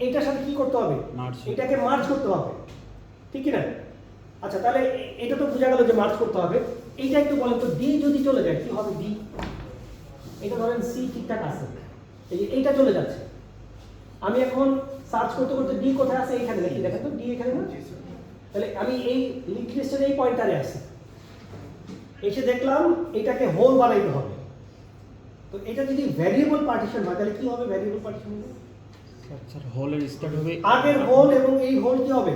এইটার সাথে কি করতে হবে, Merge। এটাকে মার্জ করতে হবে, ঠিক কি না? আচ্ছা তাহলে এটা তো বোঝা গেল যে মার্জ করতে হবে। এইটা একটু বলেন তো, ডি যদি চলে যায় কি হবে? ডি, এটা ধরেন সি ঠিকঠাক আছে, এই যে এইটা চলে যাচ্ছে, আমি এখন সার্চ করতে করতে ডি কোথায় আছে, এইখানে দেখি, দেখেন তো ডি এখানে না? তাহলে আমি এই লিংক লিস্টের এই পয়েন্টারে আসি, এসে দেখলাম এটাকে হোল বানাইতে হবে। তো এটা যদি ভ্যারিয়েবল পার্টিশন হয় তাহলে কি হবে? ভ্যারিয়েবল পার্টিশন স্যার হোলের স্টার্ট হবে আগের হোল এবং এই হোল কি হবে?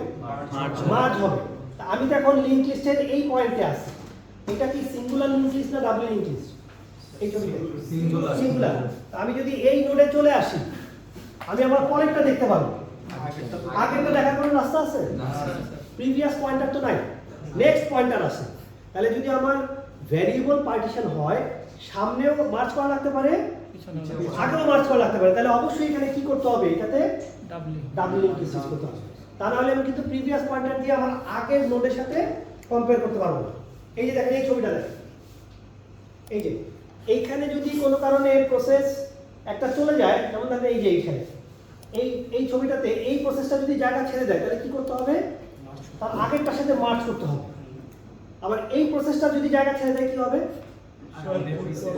মার্জ মার্জ হবে। তা আমি তো এখন লিংক লিস্টের এই পয়েন্টে আছি, এটা কি সিঙ্গুলার লিংক লিস্ট না ডাবল লিংক লিস্ট? এই ছবিটা সিঙ্গুলার। আমি যদি এই নোডে চলে আসি, আমি আমার পরেরটা দেখতে পাবো, আগেরটা দেখার কোনো রাস্তা আছে? প্রিভিয়াস পয়েন্টার তো নাই, নেক্সট পয়েন্টার আছে। তাহলে যদি আমার ভ্যারিয়েবল পার্টিশন হয়, সামনেও মার্জ করা লাগতে পারে, পিছনে আগেও মার্জ করা লাগতে পারে, তাহলে অবশ্যই এখানে কি করতে হবে, এটাতে ডাবলিং। ডাবল লিংক লিস্ট করতে হবে। তা নাহলে আমি কিন্তু প্রিভিয়াস পয়েন্টার দিয়ে আমার আগের নোডের সাথে কম্পেয়ার করতে পারবো না। এই যে দেখেন এই ছবিটা দেখেন, এই যে এইখানে যদি কোনো কারণে প্রসেস একটা চলে যায়, যেমন দেখেন এই যে এইখানে এই ছবিটাতে এই প্রসেসটা যদি জায়গা ছেড়ে দেয়, তাহলে কি করতে হবে? তার আগেরটার সাথে মার্জ করতে হবে। আবার এই প্রসেসটা যদি জায়গা ছেড়ে দেয় কি হবে?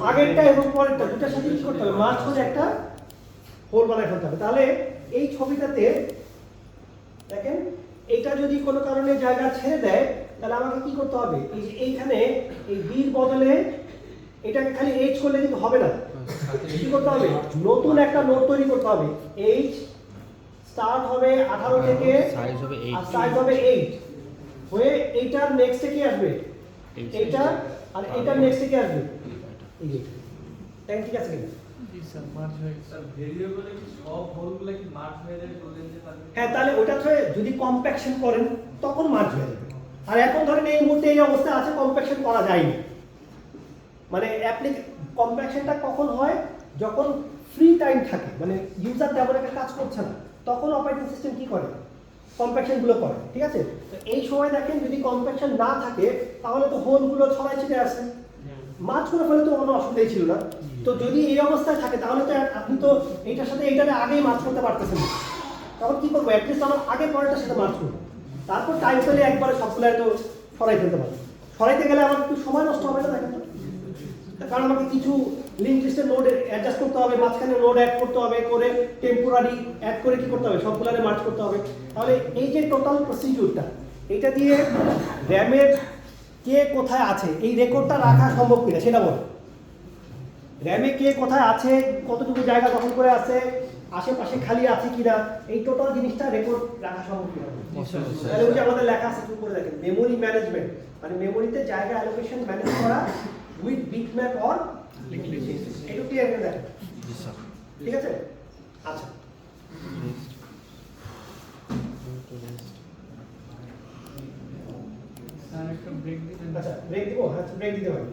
আগেরটা এবং পরেরটা দুটার সাথে কি করতে হবে? মার্জ করে একটা হোল বানায় ফেলতে হবে। তাহলে এই ছবিটাতে দেখেন, এটা যদি কোনো কারণে জায়গা ছেড়ে দেয়, তাহলে আমাকে কি করতে হবে, এই যে এইখানে এই বির বদলে এটাকে খালি এইচ করলে কিন্তু হবে না, কি করতে হবে, নতুন একটা নোট তৈরি করতে হবে। এইচ স্টার্ট হবে 18 থেকে, সাইজ হবে আর 8 সাইজ হবে 8 হয়ে এইটার নেক্সটে কি আসবে, এইটা, আর এইটার নেক্সটে কি আসবে, এই যে তাই ঠিক আছে কিনা? জি স্যার, মার্চ হয়ে গেছে। স্যার ভেরিয়েবলে কি সব হোলগুলো কি মার্জ হয়ে যায় বললেন যে তাহলে? হ্যাঁ, তাহলে ওটাতে যদি কম্প্যাকশন করেন তখন মার্জ হয়ে যাবে। আর এখন ধরেন এই মুহূর্তে এই অবস্থা আছে, কম্প্যাকশন করা যায়নি, মানে কম্প্যাকশনটা কখন হয়, যখন ফ্রি টাইম থাকে, মানে ইউজার তেমন একটা কাজ করছে না, তখন অপারেটিং সিস্টেম কি করে, কম্প্যাকশনগুলো করে, ঠিক আছে? তো এই সময় দেখেন যদি কম্প্যাকশন না থাকে তাহলে তো হোলগুলো ছড়াই ছিটে আসে, মার্জ করে ফেলে তো কোনো অসুবিধাই ছিল না। তো যদি এই অবস্থায় থাকে তাহলে তো আপনি তো এইটার সাথে এইটারে আগেই মার্জ করতে পারতেছেন না, তখন কি করবো, অ্যাটলিস্ট আমার আগে পরেরটার সাথে মার্জ করবো, তারপর টাইম পেলে একবারে সবগুলো তো সরাই ফেলতে পারবো। সরাইতে গেলে আমার একটু সময় নষ্ট হবে না, দেখেন তো, কারণ আমাকে কিছু লিঙ্ক লিস্টের নোড অ্যাডজাস্ট করতে হবে, মাঝখানে নোড অ্যাড করতে হবে, করে টেম্পোরারি অ্যাড করে কি করতে হবে, সবগুলোরে মার্জ করতে হবে। তাহলে এই যে টোটাল প্রসিডিউরটা, এটা দিয়ে র্যামের কে কোথায় আছে এই রেকর্ডটা রাখা সম্ভব কিনা সেটা বল। র্যামে কে কোথায় আছে, কতটুকু জায়গা দখল করে আছে, আশেপাশে খালি আছে কিনা, এই টোটাল জিনিসটা রেকর্ড রাখা সম্ভব কিনা। তাহলে ওই যে আমাদের লেখা আছে, একটু করে দেখেন, মেমোরি ম্যানেজমেন্ট, মানে মেমোরিতে জায়গা অ্যালোকেশন ম্যানেজ করা with bitmap or link list, একটু ক্লিয়ার করে দেখেন। জি স্যার। ঠিক আছে, আচ্ছা স্যার একটা ব্রেক দিবেন? আচ্ছা ব্রেক দিব, হ্যাঁ ব্রেক দিতে পারি।